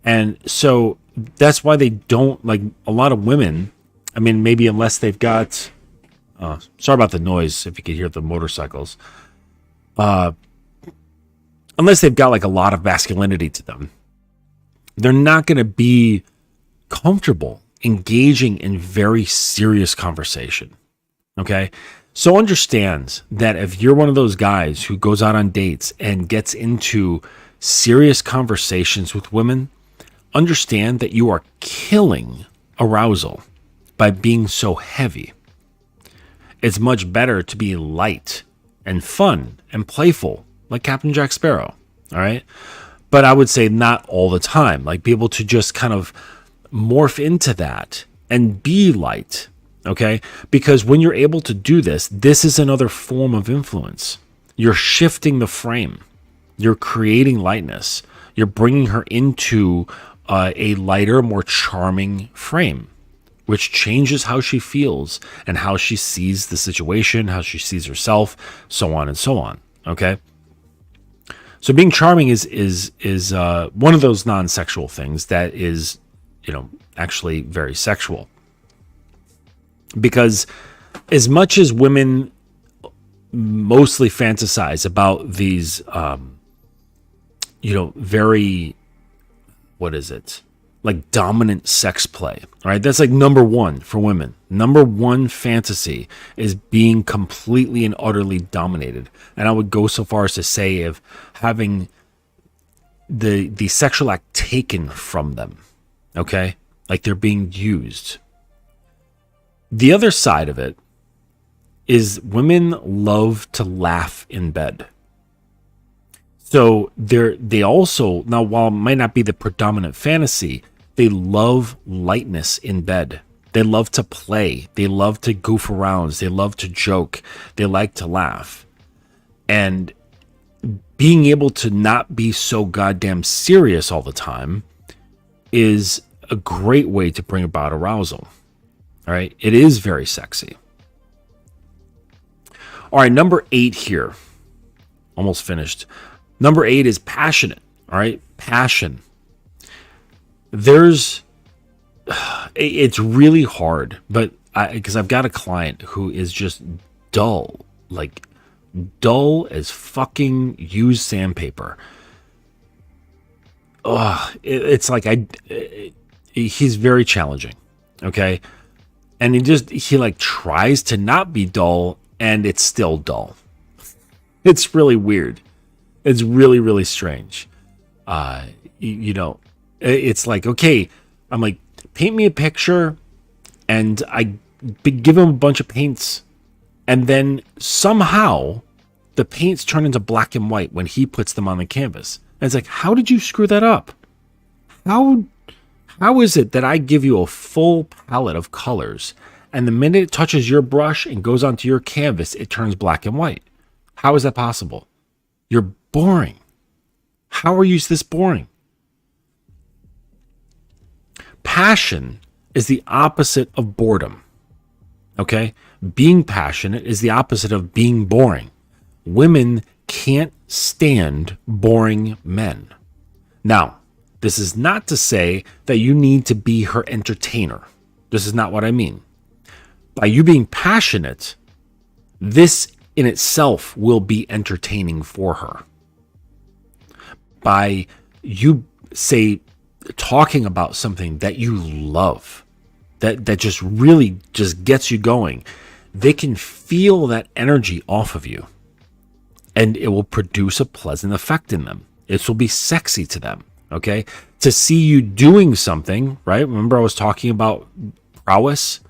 And so that's why they don't, like a lot of women, I mean, maybe unless they've got, sorry about the noise if you could hear the motorcycles. Unless they've got like a lot of masculinity to them, they're not going to be comfortable engaging in very serious conversation. Okay. So understand that if you're one of those guys who goes out on dates and gets into serious conversations with women, understand that you are killing arousal by being so heavy. It's much better to be light and fun and playful, like Captain Jack Sparrow. All right. But I would say not all the time, like be able to just kind of morph into that and be light. Okay. Because when you're able to do this, this is another form of influence. You're shifting the frame. You're creating lightness. You're bringing her into a lighter, more charming frame, which changes how she feels and how she sees the situation, how she sees herself, so on and so on. Okay. So being charming is one of those non-sexual things that is, actually very sexual. Because as much as women mostly fantasize about these, very, what is it? Like dominant sex play. All right. That's like number one for women. Number one fantasy is being completely and utterly dominated. And I would go so far as to say of having the sexual act taken from them. Okay. Like they're being used. The other side of it is women love to laugh in bed. So they also, now while it might not be the predominant fantasy, they love lightness in bed. They love to play. They love to goof around. They love to joke. They like to laugh. And being able to not be so goddamn serious all the time is a great way to bring about arousal. All right. It is very sexy. All right. Number 8 here. Almost finished. Number 8 is passionate. All right. Passion. It's really hard, but because I've got a client who is just dull, like dull as fucking used sandpaper. It's like he's very challenging. Okay. And he like tries to not be dull and it's still dull. It's really weird. It's really, really strange. It's like, okay, I'm like, paint me a picture, and I give him a bunch of paints, and then somehow the paints turn into black and white when he puts them on the canvas. And it's like, how did you screw that up? How is it that I give you a full palette of colors, and the minute it touches your brush and goes onto your canvas, it turns black and white? How is that possible? You're boring. How are you this boring? passion is the opposite of boredom. Okay? Being passionate is the opposite of being boring. Women can't stand boring men. Now, this is not to say that you need to be her entertainer. This is not what I mean. By you being passionate, this in itself will be entertaining for her. By you, say, talking about something that you love, that just really just gets you going, they can feel that energy off of you, and it will produce a pleasant effect in them. It will be sexy to them, okay? To see you doing something, right? Remember I was talking about prowess?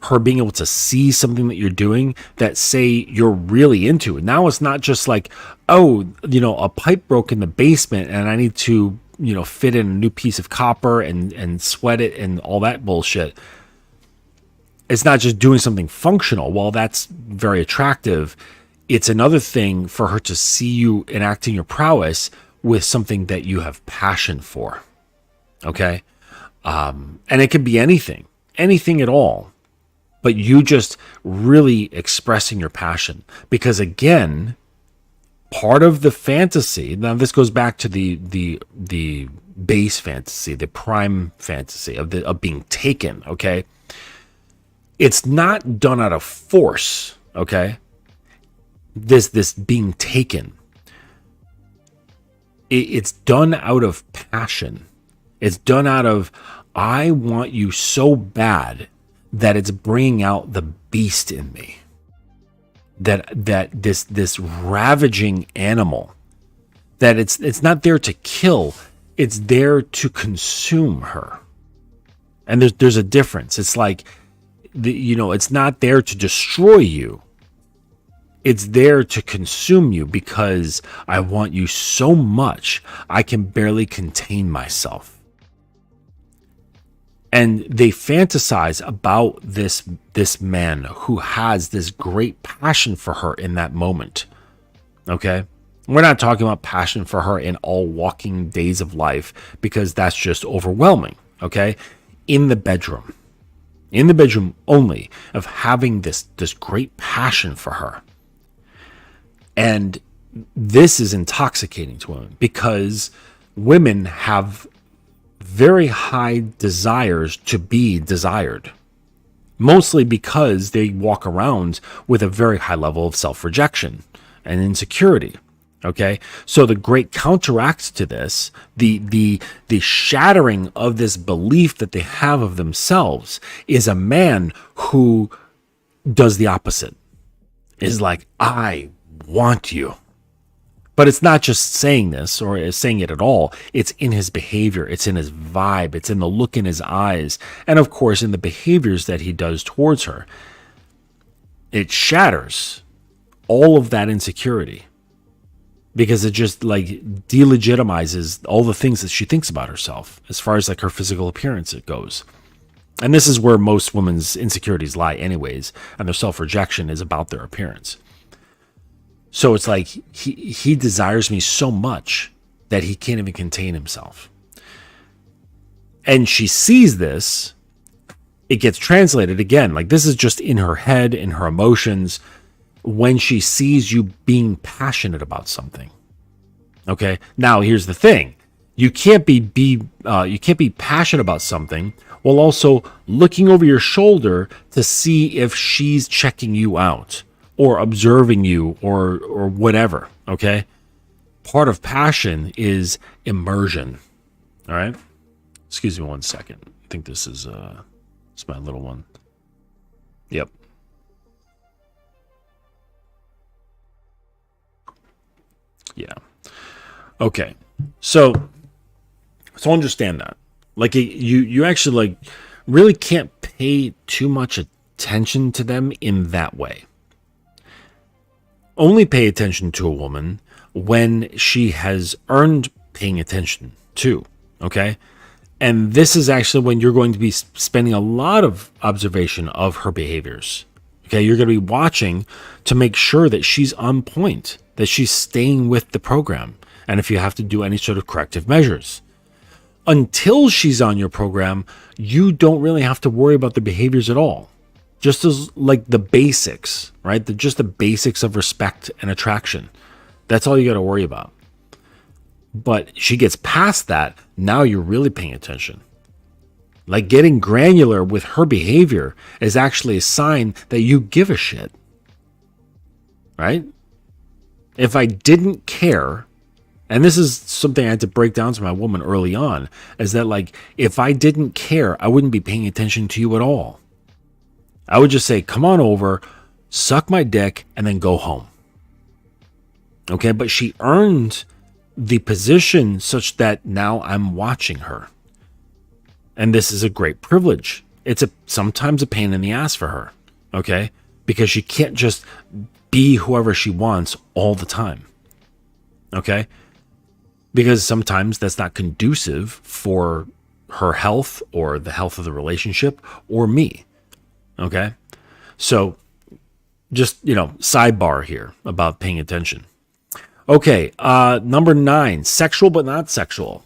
Her being able to see something that you're doing that, say, you're really into it. Now it's not just like, oh, a pipe broke in the basement and I need to, fit in a new piece of copper and sweat it and all that bullshit. It's not just doing something functional. While that's very attractive, it's another thing for her to see you enacting your prowess with something that you have passion for. Okay? And it could be anything at all. But you just really expressing your passion. Because again, part of the fantasy, now this goes back to the base fantasy, the prime fantasy of being taken, okay? It's not done out of force, okay? This being taken. It's done out of passion. It's done out of, I want you so bad that it's bringing out the beast in me. That this ravaging animal, that it's not there to kill, it's there to consume her. And there's a difference. It's like, it's not there to destroy you. It's there to consume you because I want you so much I can barely contain myself. And they fantasize about this man who has this great passion for her in that moment. Okay? We're not talking about passion for her in all walking days of life, because that's just overwhelming. Okay? In the bedroom only, of having this great passion for her. And this is intoxicating to women, because women have very high desires to be desired, mostly because they walk around with a very high level of self-rejection and insecurity. Okay, so the great counteract to this, the shattering of this belief that they have of themselves, is a man who does the opposite. Is like, I want you. But it's not just saying this or saying it at all. It's in his behavior. It's in his vibe. It's in the look in his eyes. And of course, in the behaviors that he does towards her. It shatters all of that insecurity. Because it just like delegitimizes all the things that she thinks about herself, as far as like her physical appearance it goes. And this is where most women's insecurities lie anyways. And their self-rejection is about their appearance. So it's like he desires me so much that he can't even contain himself. And she sees this. It gets translated again. Like, this is just in her head, in her emotions, when she sees you being passionate about something. Okay? Now, here's the thing. You can't be passionate about something while also looking over your shoulder to see if she's checking you out, or observing you, or whatever, okay? Part of passion is immersion, all right? Excuse me 1 second. I think this is it's my little one. Yep. Yeah. Okay. So understand that. Like, you actually, like, really can't pay too much attention to them in that way. Only pay attention to a woman when she has earned paying attention to, okay? And this is actually when you're going to be spending a lot of observation of her behaviors, okay? You're going to be watching to make sure that she's on point, that she's staying with the program, and if you have to do any sort of corrective measures. until she's on your program, you don't really have to worry about the behaviors at all. Just as like the basics, right? Just the basics of respect and attraction. That's all you got to worry about. But she gets past that, now you're really paying attention. Like getting granular with her behavior is actually a sign that you give a shit. Right? If I didn't care, and this is something I had to break down to my woman early on, is that like, if I didn't care, I wouldn't be paying attention to you at all. I would just say, come on over, suck my dick, and then go home. Okay, but she earned the position such that now I'm watching her. And this is a great privilege. It's sometimes a pain in the ass for her, okay? Because she can't just be whoever she wants all the time, okay? Because sometimes that's not conducive for her health or the health of the relationship or me, okay? So just, sidebar here about paying attention. Okay, number 9, sexual but not sexual.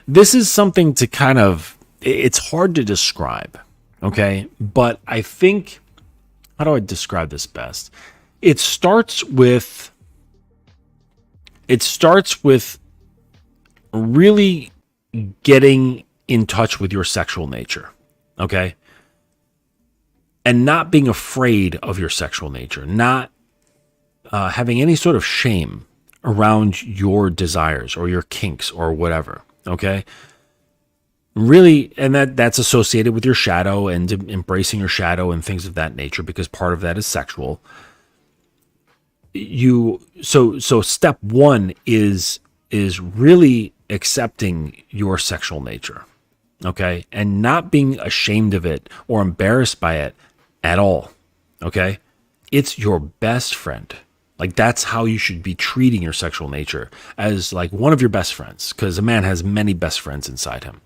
This is something to kind of, it's hard to describe, okay? But I think, how do I describe this best? It starts with really getting in touch with your sexual nature, okay? And not being afraid of your sexual nature, not having any sort of shame around your desires or your kinks or whatever, okay? Really, and that's associated with your shadow and embracing your shadow and things of that nature, because part of that is sexual. So step 1 is really accepting your sexual nature, okay? And not being ashamed of it or embarrassed by it at all, okay? It's your best friend. Like, that's how you should be treating your sexual nature, as like one of your best friends, because a man has many best friends inside him.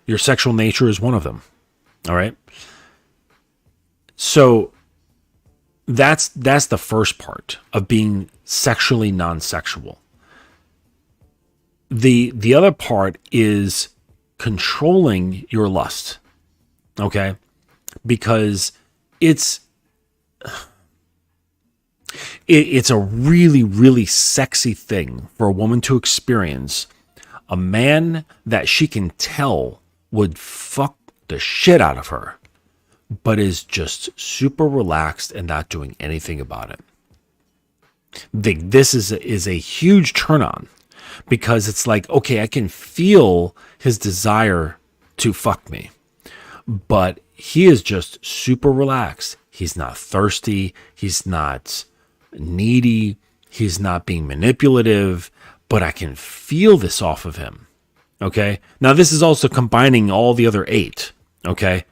Your sexual nature is one of them. All right. So that's the first part of being sexually non-sexual. The other part is controlling your lust. Okay? Because it's a really, really sexy thing for a woman to experience a man that she can tell would fuck the shit out of her, but is just super relaxed and not doing anything about it. This is a huge turn on, because it's like, okay, I can feel his desire to fuck me, but he is just super relaxed. He's not thirsty. He's not needy. He's not being manipulative, but I can feel this off of him. Okay. Now this is also combining all the other 8. Okay.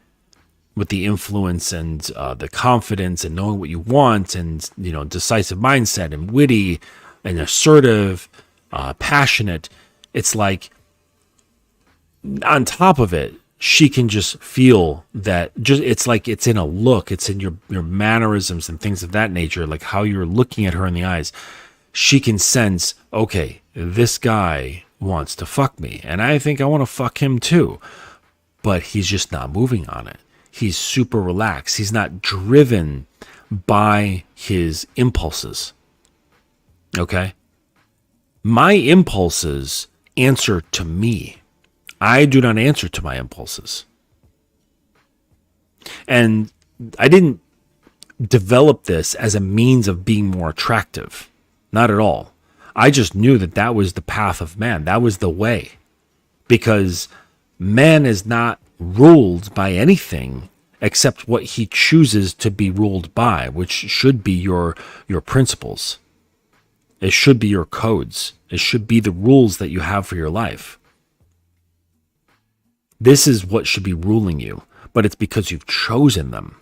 With the influence and the confidence and knowing what you want, and, decisive mindset and witty and assertive, passionate. It's like, on top of it, she can just feel that, it's like it's in a look, it's in your mannerisms and things of that nature, like how you're looking at her in the eyes. She can sense, okay, this guy wants to fuck me, and I think I want to fuck him too, but he's just not moving on it. He's super relaxed. He's not driven by his impulses. Okay? My impulses answer to me. I do not answer to my impulses. And I didn't develop this as a means of being more attractive. Not at all. I just knew that was the path of man. That was the way. Because man is not ruled by anything except what he chooses to be ruled by, which should be your principles. It should be your codes. It should be the rules that you have for your life. This is what should be ruling you, but it's because you've chosen them.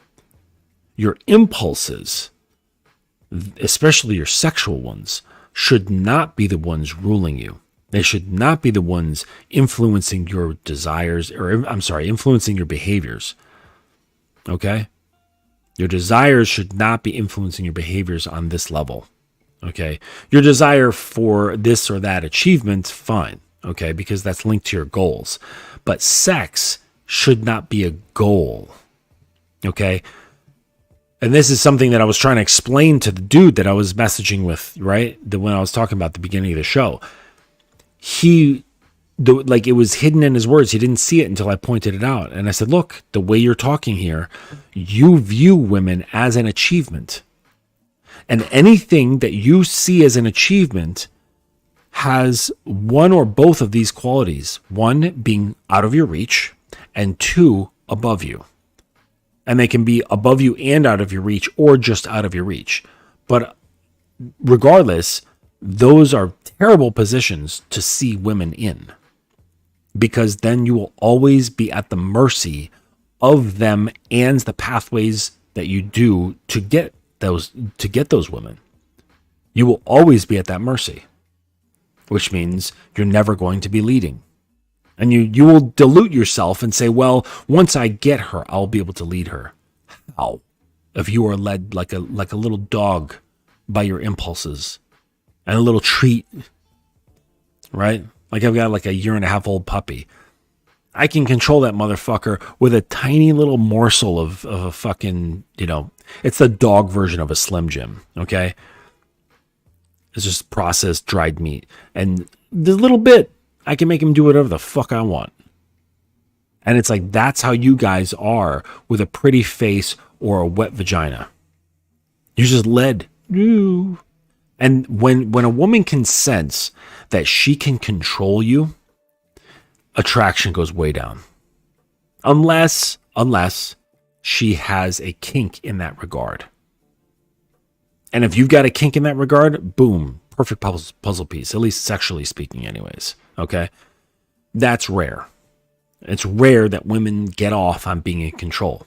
Your impulses, especially your sexual ones, should not be the ones ruling you. They should not be the ones influencing your desires, influencing your behaviors. Okay? Your desires should not be influencing your behaviors on this level. Okay? Your desire for this or that achievement, fine. okay? Because that's linked to your goals. But sex should not be a goal, okay? And this is something that I was trying to explain to the dude that I was messaging with, right? When I was talking about the beginning of the show. It was hidden in his words. He didn't see it until I pointed it out. And I said, look, the way you're talking here, you view women as an achievement. And anything that you see as an achievement has one or both of these qualities. One being out of your reach, and two, above you. And they can be above you and out of your reach, or just out of your reach. But regardless, those are terrible positions to see women in. Because then you will always be at the mercy of them and the pathways that you do to get those women. You will always be at that mercy, which means you're never going to be leading. And you will dilute yourself and say, well, once I get her, I'll be able to lead her. How? If you are led like a little dog by your impulses and a little treat, right? Like I've got like a 1.5-year-old puppy. I can control that motherfucker with a tiny little morsel of a fucking, it's the dog version of a Slim Jim, okay? It's just processed dried meat. And the little bit, I can make him do whatever the fuck I want. And it's like, that's how you guys are with a pretty face or a wet vagina. You're just led. And when a woman can sense that she can control you, attraction goes way down. Unless she has a kink in that regard. And if you've got a kink in that regard, boom, perfect puzzle piece, at least sexually speaking anyways, okay? That's rare. It's rare that women get off on being in control.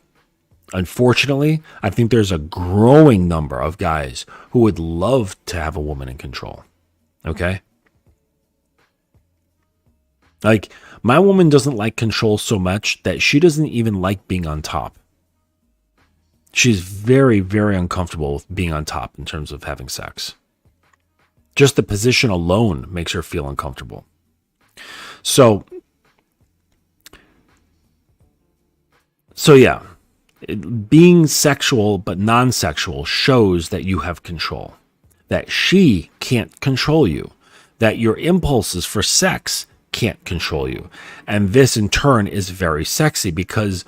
Unfortunately, I think there's a growing number of guys who would love to have a woman in control, okay? Like, my woman doesn't like control so much that she doesn't even like being on top. She's very, very uncomfortable with being on top in terms of having sex. Just the position alone makes her feel uncomfortable. So yeah, being sexual but non-sexual shows that you have control, that she can't control you, that your impulses for sex can't control you. And this in turn is very sexy because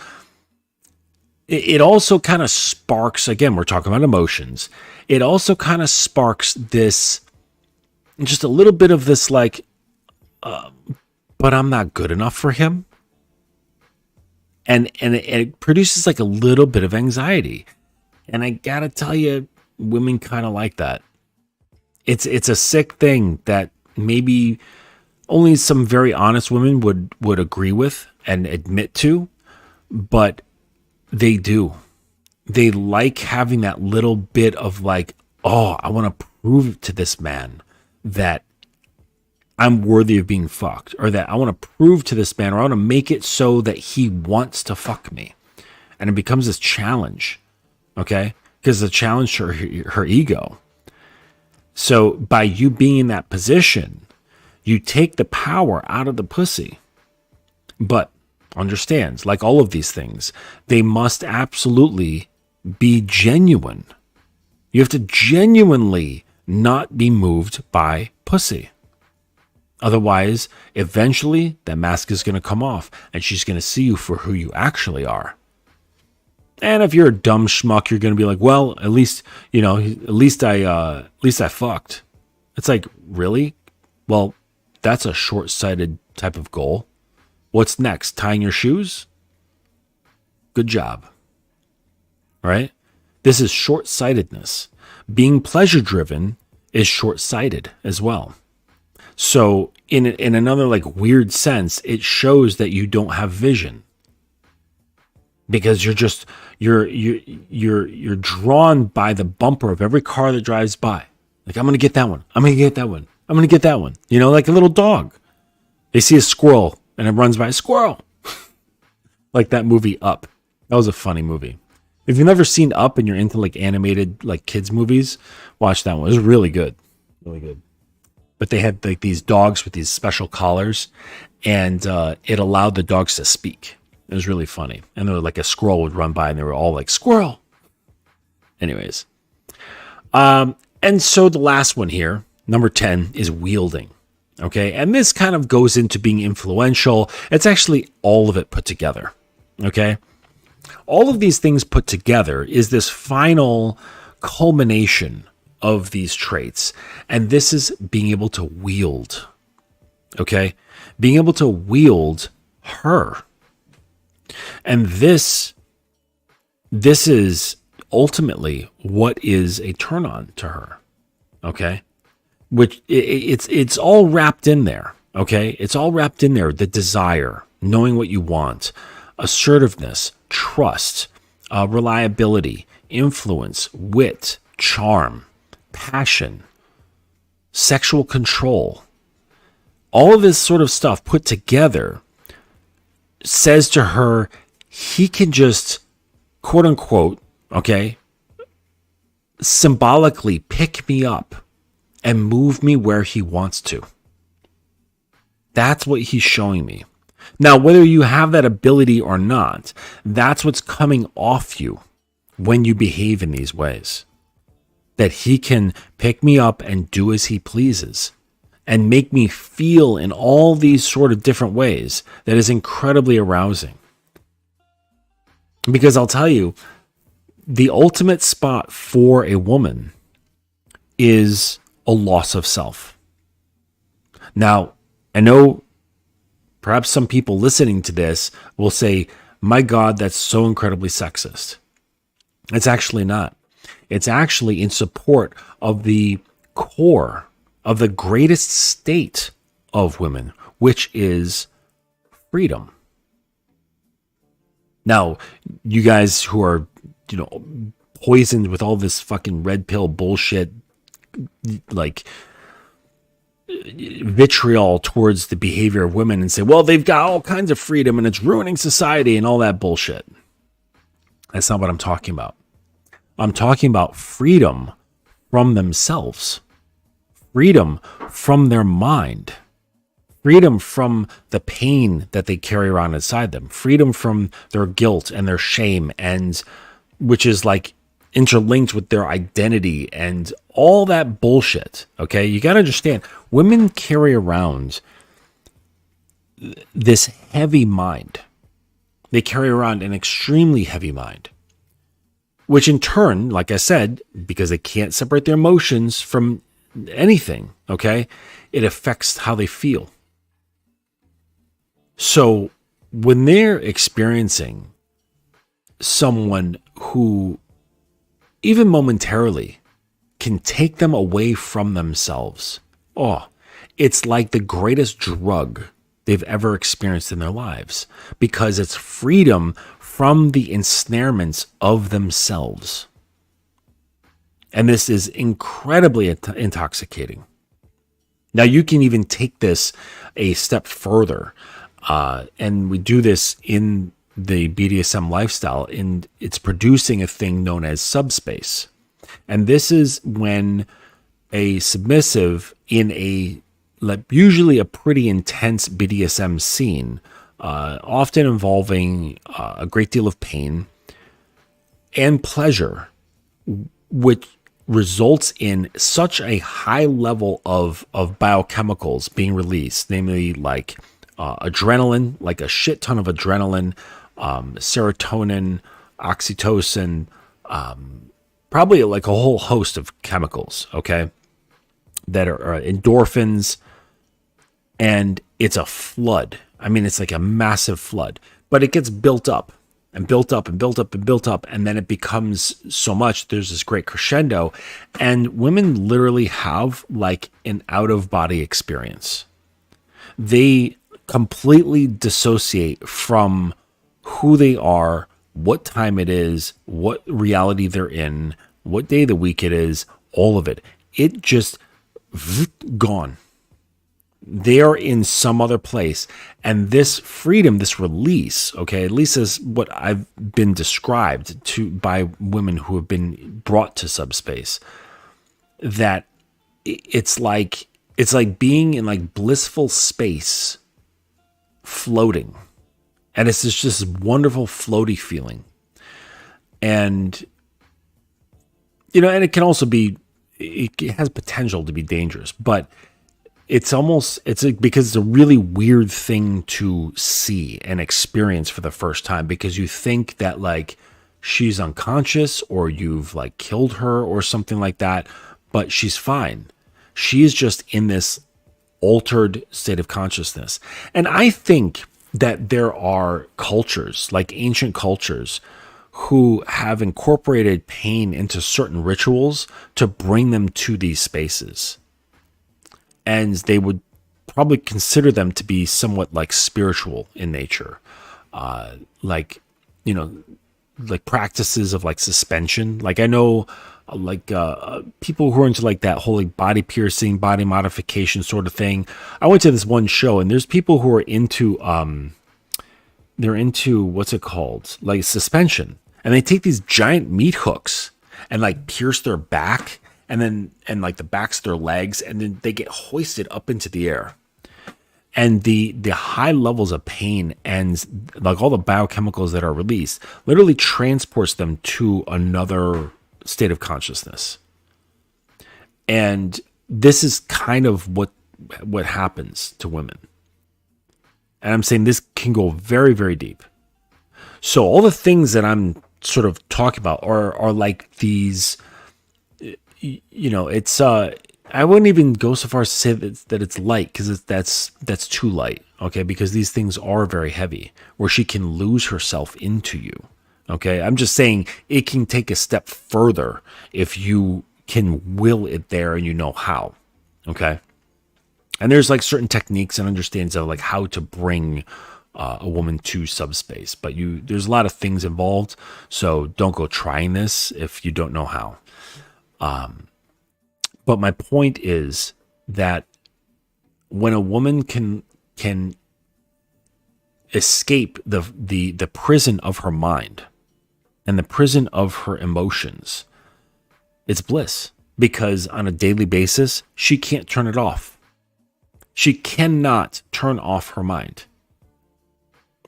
it also kind of sparks, again, we're talking about emotions. It also kind of sparks this, just a little bit of this like, but I'm not good enough for him. And it produces like a little bit of anxiety. And I gotta tell you, women kind of like that. It's a sick thing that maybe only some very honest women would agree with and admit to, but they do. They like having that little bit of like, oh, I want to prove to this man that I'm worthy of being fucked, or that I want to prove to this man, or I want to make it so that he wants to fuck me. And it becomes this challenge, okay? Because it's a challenge to her ego. So by you being in that position, you take the power out of the pussy. But understands, like all of these things, they must absolutely be genuine. You have to genuinely not be moved by pussy. Otherwise, eventually, that mask is going to come off and she's going to see you for who you actually are. And if you're a dumb schmuck, you're going to be like, well, at least I fucked. It's like, really? Well, that's a short-sighted type of goal. What's next? Tying your shoes? Good job. Right? This is short-sightedness. Being pleasure-driven is short-sighted as well. So in another like weird sense, it shows that you don't have vision. Because you're drawn by the bumper of every car that drives by. Like, I'm going to get that one. I'm going to get that one. I'm going to get that one. You know, like a little dog. They see a squirrel and it runs by, a squirrel. Like that movie Up. That was a funny movie. If you've never seen Up and you're into like animated like kids movies, watch that one. It was really good. Really good. but they had like these dogs with these special collars, and it allowed the dogs to speak. It was really funny. And there was like a squirrel would run by and they were all like, squirrel. Anyways. And so the last one here, number 10, is wielding. Okay. And this kind of goes into being influential. It's actually all of it put together. Okay. All of these things put together is this final culmination of these traits. And this is being able to wield. Okay. Being able to wield her. And this is ultimately what is a turn on to her. Okay. Which it's all wrapped in there. Okay. It's all wrapped in there. The desire, knowing what you want, assertiveness, trust, reliability, influence, wit, charm, passion, sexual control. All of this sort of stuff put together says to her, he can just, quote unquote, okay, symbolically pick me up and move me where he wants to. That's what he's showing me. Now, whether you have that ability or not, that's what's coming off you when you behave in these ways. That he can pick me up and do as he pleases and make me feel in all these sort of different ways that is incredibly arousing. Because I'll tell you, the ultimate spot for a woman is a loss of self. Now, I know perhaps some people listening to this will say, my God, that's so incredibly sexist. It's actually not. It's actually in support of the core of the greatest state of women, which is freedom. Now, you guys who are, poisoned with all this fucking red pill bullshit, like vitriol towards the behavior of women and say, well, they've got all kinds of freedom and it's ruining society and all that bullshit. That's not what I'm talking about. I'm talking about freedom from themselves, freedom from their mind, freedom from the pain that they carry around inside them, freedom from their guilt and their shame, and which is like interlinked with their identity and all that bullshit. Okay. You got to understand, women carry around this heavy mind. They carry around an extremely heavy mind, which in turn, like I said, because they can't separate their emotions from anything. Okay. It affects how they feel. So when they're experiencing someone who even momentarily can take them away from themselves, it's like the greatest drug they've ever experienced in their lives, because it's freedom from the ensnarements of themselves. And this is incredibly intoxicating. Now, you can even take this a step further, and we do this in the BDSM lifestyle, and it's producing a thing known as subspace. And this is when a submissive in usually a pretty intense BDSM scene, often involving a great deal of pain and pleasure, which results in such a high level of biochemicals being released, namely like adrenaline, like a shit ton of adrenaline, serotonin, oxytocin, probably like a whole host of chemicals, okay, that are endorphins, and it's a flood. I mean, it's like a massive flood, but it gets built up and built up and built up and built up, and then it becomes so much. There's this great crescendo, and women literally have like an out-of-body experience. They completely dissociate from who they are, what time it is, what reality they're in, what day of the week it is, all of it. It just gone. They are in some other place. And this freedom, this release, okay, at least is what I've been described to by women who have been brought to subspace, that it's like It's like being in like blissful space, floating. And it's just this wonderful floaty feeling. And, you know, and it can also be, it has potential to be dangerous, but it's because it's a really weird thing to see and experience for the first time, because you think that like she's unconscious or you've like killed her or something like that, but she's fine. She is just in this altered state of consciousness. And I think that there are cultures, like ancient cultures, who have incorporated pain into certain rituals to bring them to these spaces. And they would probably consider them to be somewhat like spiritual in nature. Like, you know, like practices of like suspension. Like I know like people who are into like that whole like body piercing, body modification sort of thing. I went to this one show and there's people who are into they're into what's it called? Like suspension. And they take these giant meat hooks and like pierce their back and like the backs of their legs, and then they get hoisted up into the air. And the high levels of pain and like all the biochemicals that are released literally transports them to another state of consciousness. And this is kind of what happens to women. And I'm saying this can go very, very deep. So all the things that I'm sort of talking about are like these, you know, it's I wouldn't even go so far as to say that it's light, because that's too light, okay? Because these things are very heavy, where she can lose herself into you, okay? I'm just saying it can take a step further if you can will it there and you know how, okay? And there's like certain techniques and understandings of like how to bring a woman to subspace, but there's a lot of things involved, so don't go trying this if you don't know how. But my point is that when a woman can escape the prison of her mind and the prison of her emotions, it's bliss, because on a daily basis, she can't turn it off. She cannot turn off her mind.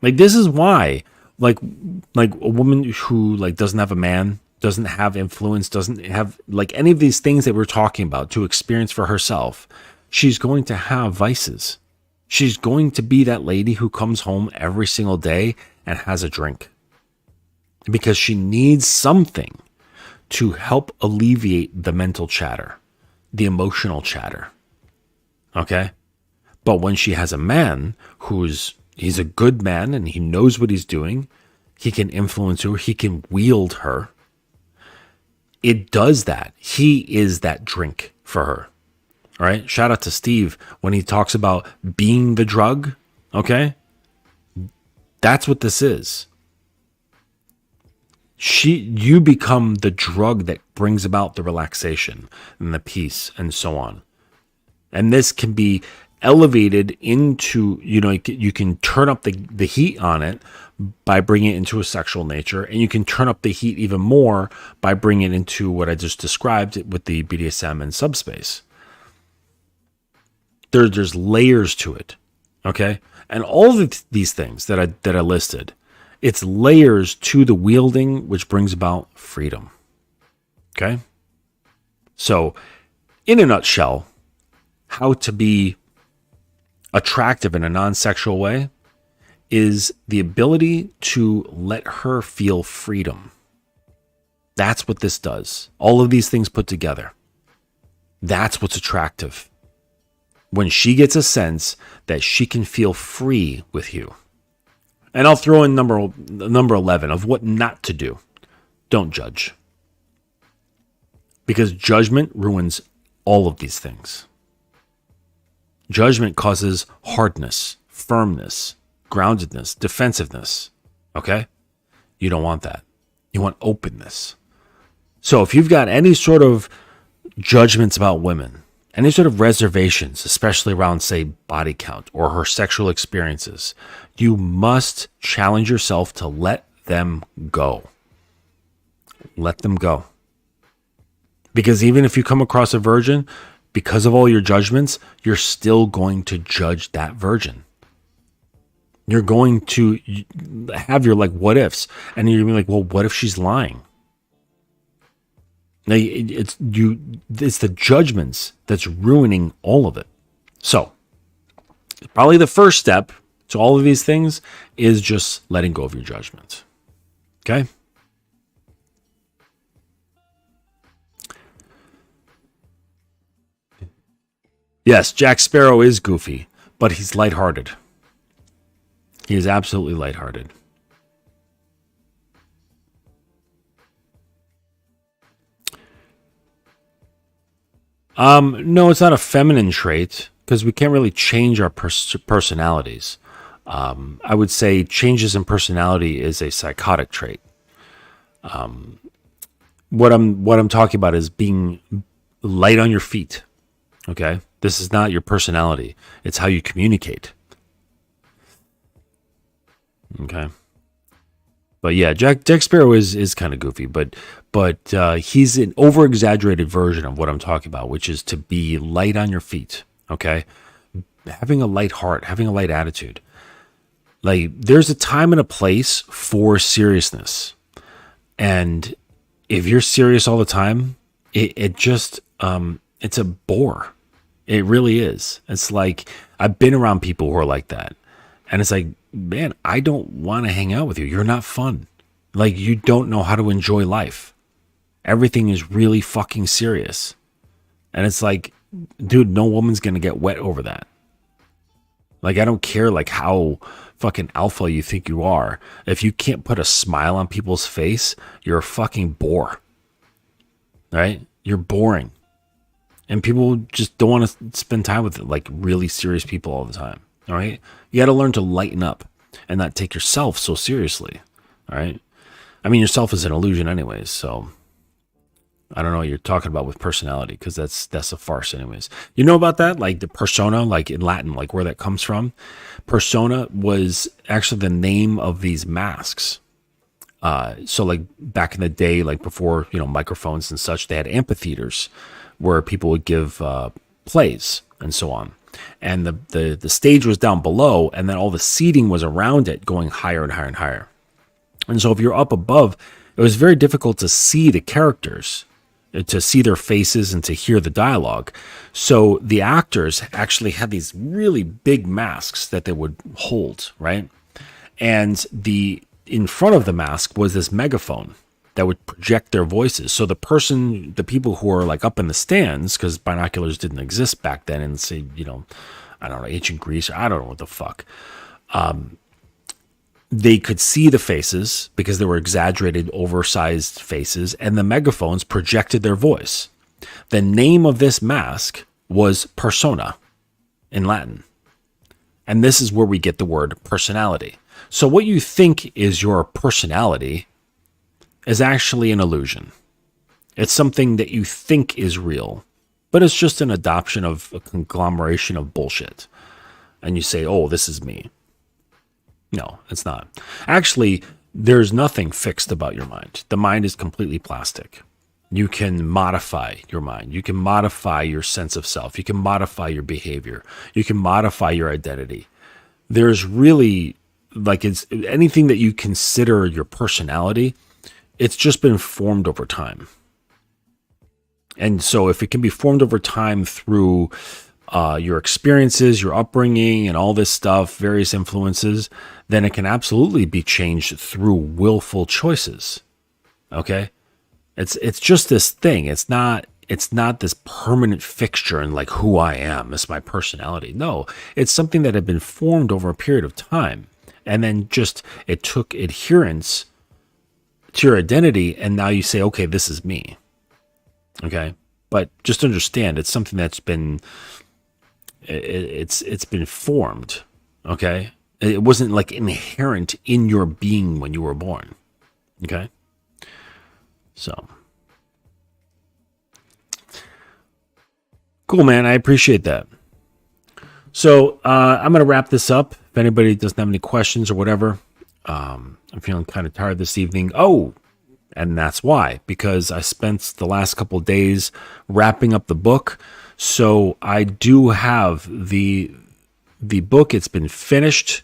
Like, this is why, like a woman who like doesn't have a man, doesn't have influence, doesn't have like any of these things that we're talking about to experience for herself, she's going to have vices. She's going to be that lady who comes home every single day and has a drink, because she needs something to help alleviate the mental chatter, the emotional chatter. Okay? But when she has a man he's a good man and he knows what he's doing, he can influence her, he can wield her. It does that. He is that drink for her. All right? Shout out to Steve when he talks about being the drug. Okay? That's what this is. You become the drug that brings about the relaxation and the peace and so on. And this can be elevated into, you know, you can turn up the heat on it by bringing it into a sexual nature, and you can turn up the heat even more by bringing it into what I just described with the BDSM and subspace. There's layers to it, okay? And all of these things that I listed, it's layers to the wielding, which brings about freedom, okay? So, in a nutshell, how to be attractive in a non-sexual way is the ability to let her feel freedom. That's what this does. All of these things put together. That's what's attractive. When she gets a sense that she can feel free with you. And I'll throw in number 11 of what not to do. Don't judge. Because judgment ruins all of these things. Judgment causes hardness, firmness, groundedness, defensiveness. Okay? You don't want that. You want openness. So if you've got any sort of judgments about women, any sort of reservations, especially around, say, body count or her sexual experiences, you must challenge yourself to let them go. Let them go. Because even if you come across a virgin, because of all your judgments, you're still going to judge that virgin. You're going to have your like what ifs, and you're gonna be like, well, what if she's lying? Now, it's the judgments that's ruining all of it. So probably the first step to all of these things is just letting go of your judgments. Okay. Yes, Jack Sparrow is goofy, but he's lighthearted. He is absolutely lighthearted. No, it's not a feminine trait because we can't really change our personalities. I would say changes in personality is a psychotic trait. What I'm talking about is being light on your feet. Okay, this is not your personality; it's how you communicate. Okay, but yeah, Jack Sparrow is kind of goofy, but he's an over exaggerated version of what I'm talking about, which is to be light on your feet. Okay, having a light heart, having a light attitude. Like there's a time and a place for seriousness, and if you're serious all the time, it just it's a bore. It really is. It's like I've been around people who are like that, and it's like, man, I don't want to hang out with you. You're not fun. Like you don't know how to enjoy life. Everything is really fucking serious, and it's like, dude, no woman's gonna get wet over that. Like I don't care like how fucking alpha you think you are. If you can't put a smile on people's face, you're a fucking bore. Right? You're boring. And people just don't want to spend time with like really serious people all the time. All right? You got to learn to lighten up and not take yourself so seriously. All right? I mean, yourself is an illusion anyways, so I don't know what you're talking about with personality because that's a farce anyways. You know about that? Like the persona, like in Latin, like where that comes from? Persona was actually the name of these masks. So like back in the day, like before, microphones and such, they had amphitheaters where people would give plays and so on. And the stage was down below, and then all the seating was around it going higher and higher and higher. And so if you're up above, it was very difficult to see the characters, to see their faces and to hear the dialogue. So the actors actually had these really big masks that they would hold, right? And in front of the mask was this megaphone that would project their voices. So the people who are like up in the stands, because binoculars didn't exist back then in, say, I don't know, ancient Greece, I don't know what the fuck. They could see the faces because they were exaggerated, oversized faces, and the megaphones projected their voice. The name of this mask was persona in Latin. And this is where we get the word personality. So what you think is your personality is actually an illusion. It's something that you think is real, but it's just an adoption of a conglomeration of bullshit. And you say, oh, this is me. No, it's not. Actually, there's nothing fixed about your mind. The mind is completely plastic. You can modify your mind. You can modify your sense of self. You can modify your behavior. You can modify your identity. There's really, like, it's anything that you consider your personality, it's just been formed over time. And so if it can be formed over time through your experiences, your upbringing, and all this stuff, various influences, then it can absolutely be changed through willful choices. Okay? It's just this thing. It's not this permanent fixture in like who I am. It's my personality. No, it's something that had been formed over a period of time. And then just it took adherence to your identity, and now you say, okay, this is me. Okay? But just understand, it's something that's been it's been formed. Okay? It wasn't like inherent in your being when you were born. Okay? So cool, man. I appreciate that. So I'm going to wrap this up. If anybody doesn't have any questions or whatever, I'm feeling kind of tired this evening. Oh, and that's why, because I spent the last couple of days wrapping up the book. So I do have the book. It's been finished.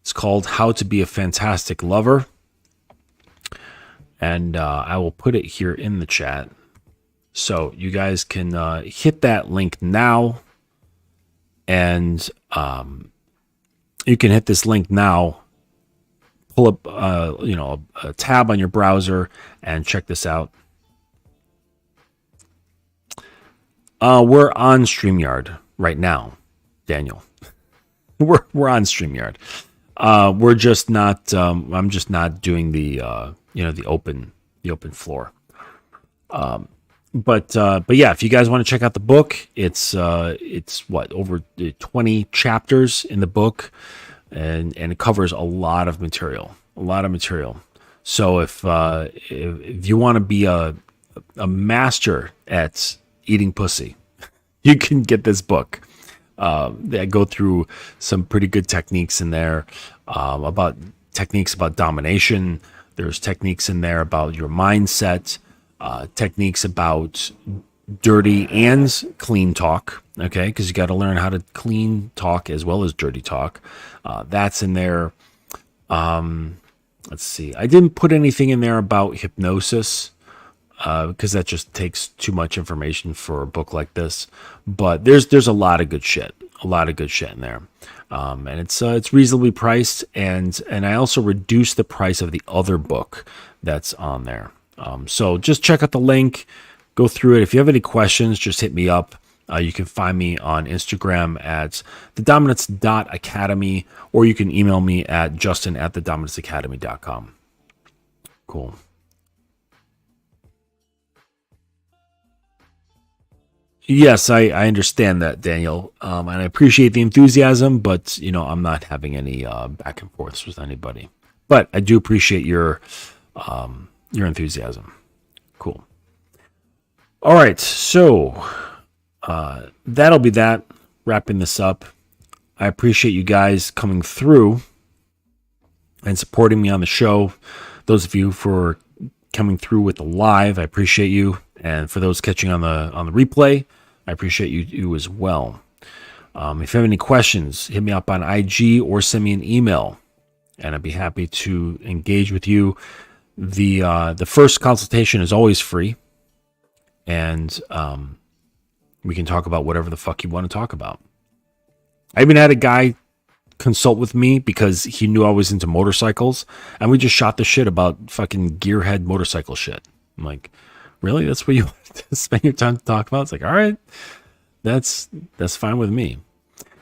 It's called How to Be a Fantastic Lover. And I will put it here in the chat. So you guys can hit that link now. And you can hit this link now. Pull up a tab on your browser and check this out. We're on StreamYard right now, Daniel. We're on StreamYard. We're just not. I'm just not doing the the open floor. But yeah, if you guys want to check out the book, it's what, over 20 chapters in the book, and it covers a lot of material. So if you want to be a master at eating pussy, you can get this book. They go through some pretty good techniques in there, about domination. There's techniques in there about your mindset, techniques about dirty and clean talk. Okay, because you got to learn how to clean talk as well as dirty talk. That's in there. Let's see. I didn't put anything in there about hypnosis, because that just takes too much information for a book like this. But there's a lot of good shit, in there, and it's reasonably priced. And I also reduced the price of the other book that's on there. So just check out the link, go through it. If you have any questions, just hit me up. You can find me on Instagram at thedominance.academy, or you can email me at justin@thedominanceacademy.com. Cool. Yes, I understand that, Daniel, and I appreciate the enthusiasm, but I'm not having any back and forths with anybody. But I do appreciate your enthusiasm. Cool. All right, so that'll be that. Wrapping this up. I appreciate you guys coming through and supporting me on the show. Those of you for coming through with the live, I appreciate you. And for those catching on the replay, I appreciate you as well. If you have any questions, hit me up on IG or send me an email, and I'd be happy to engage with you. The first consultation is always free, and we can talk about whatever the fuck you want to talk about. I even had a guy consult with me because he knew I was into motorcycles, and we just shot the shit about fucking gearhead motorcycle shit. I'm like, really? That's what you want to spend your time to talk about? It's like, all right, that's fine with me.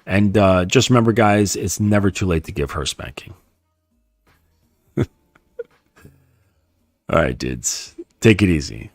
And just remember, guys, it's never too late to give her spanking. All right, dudes, take it easy.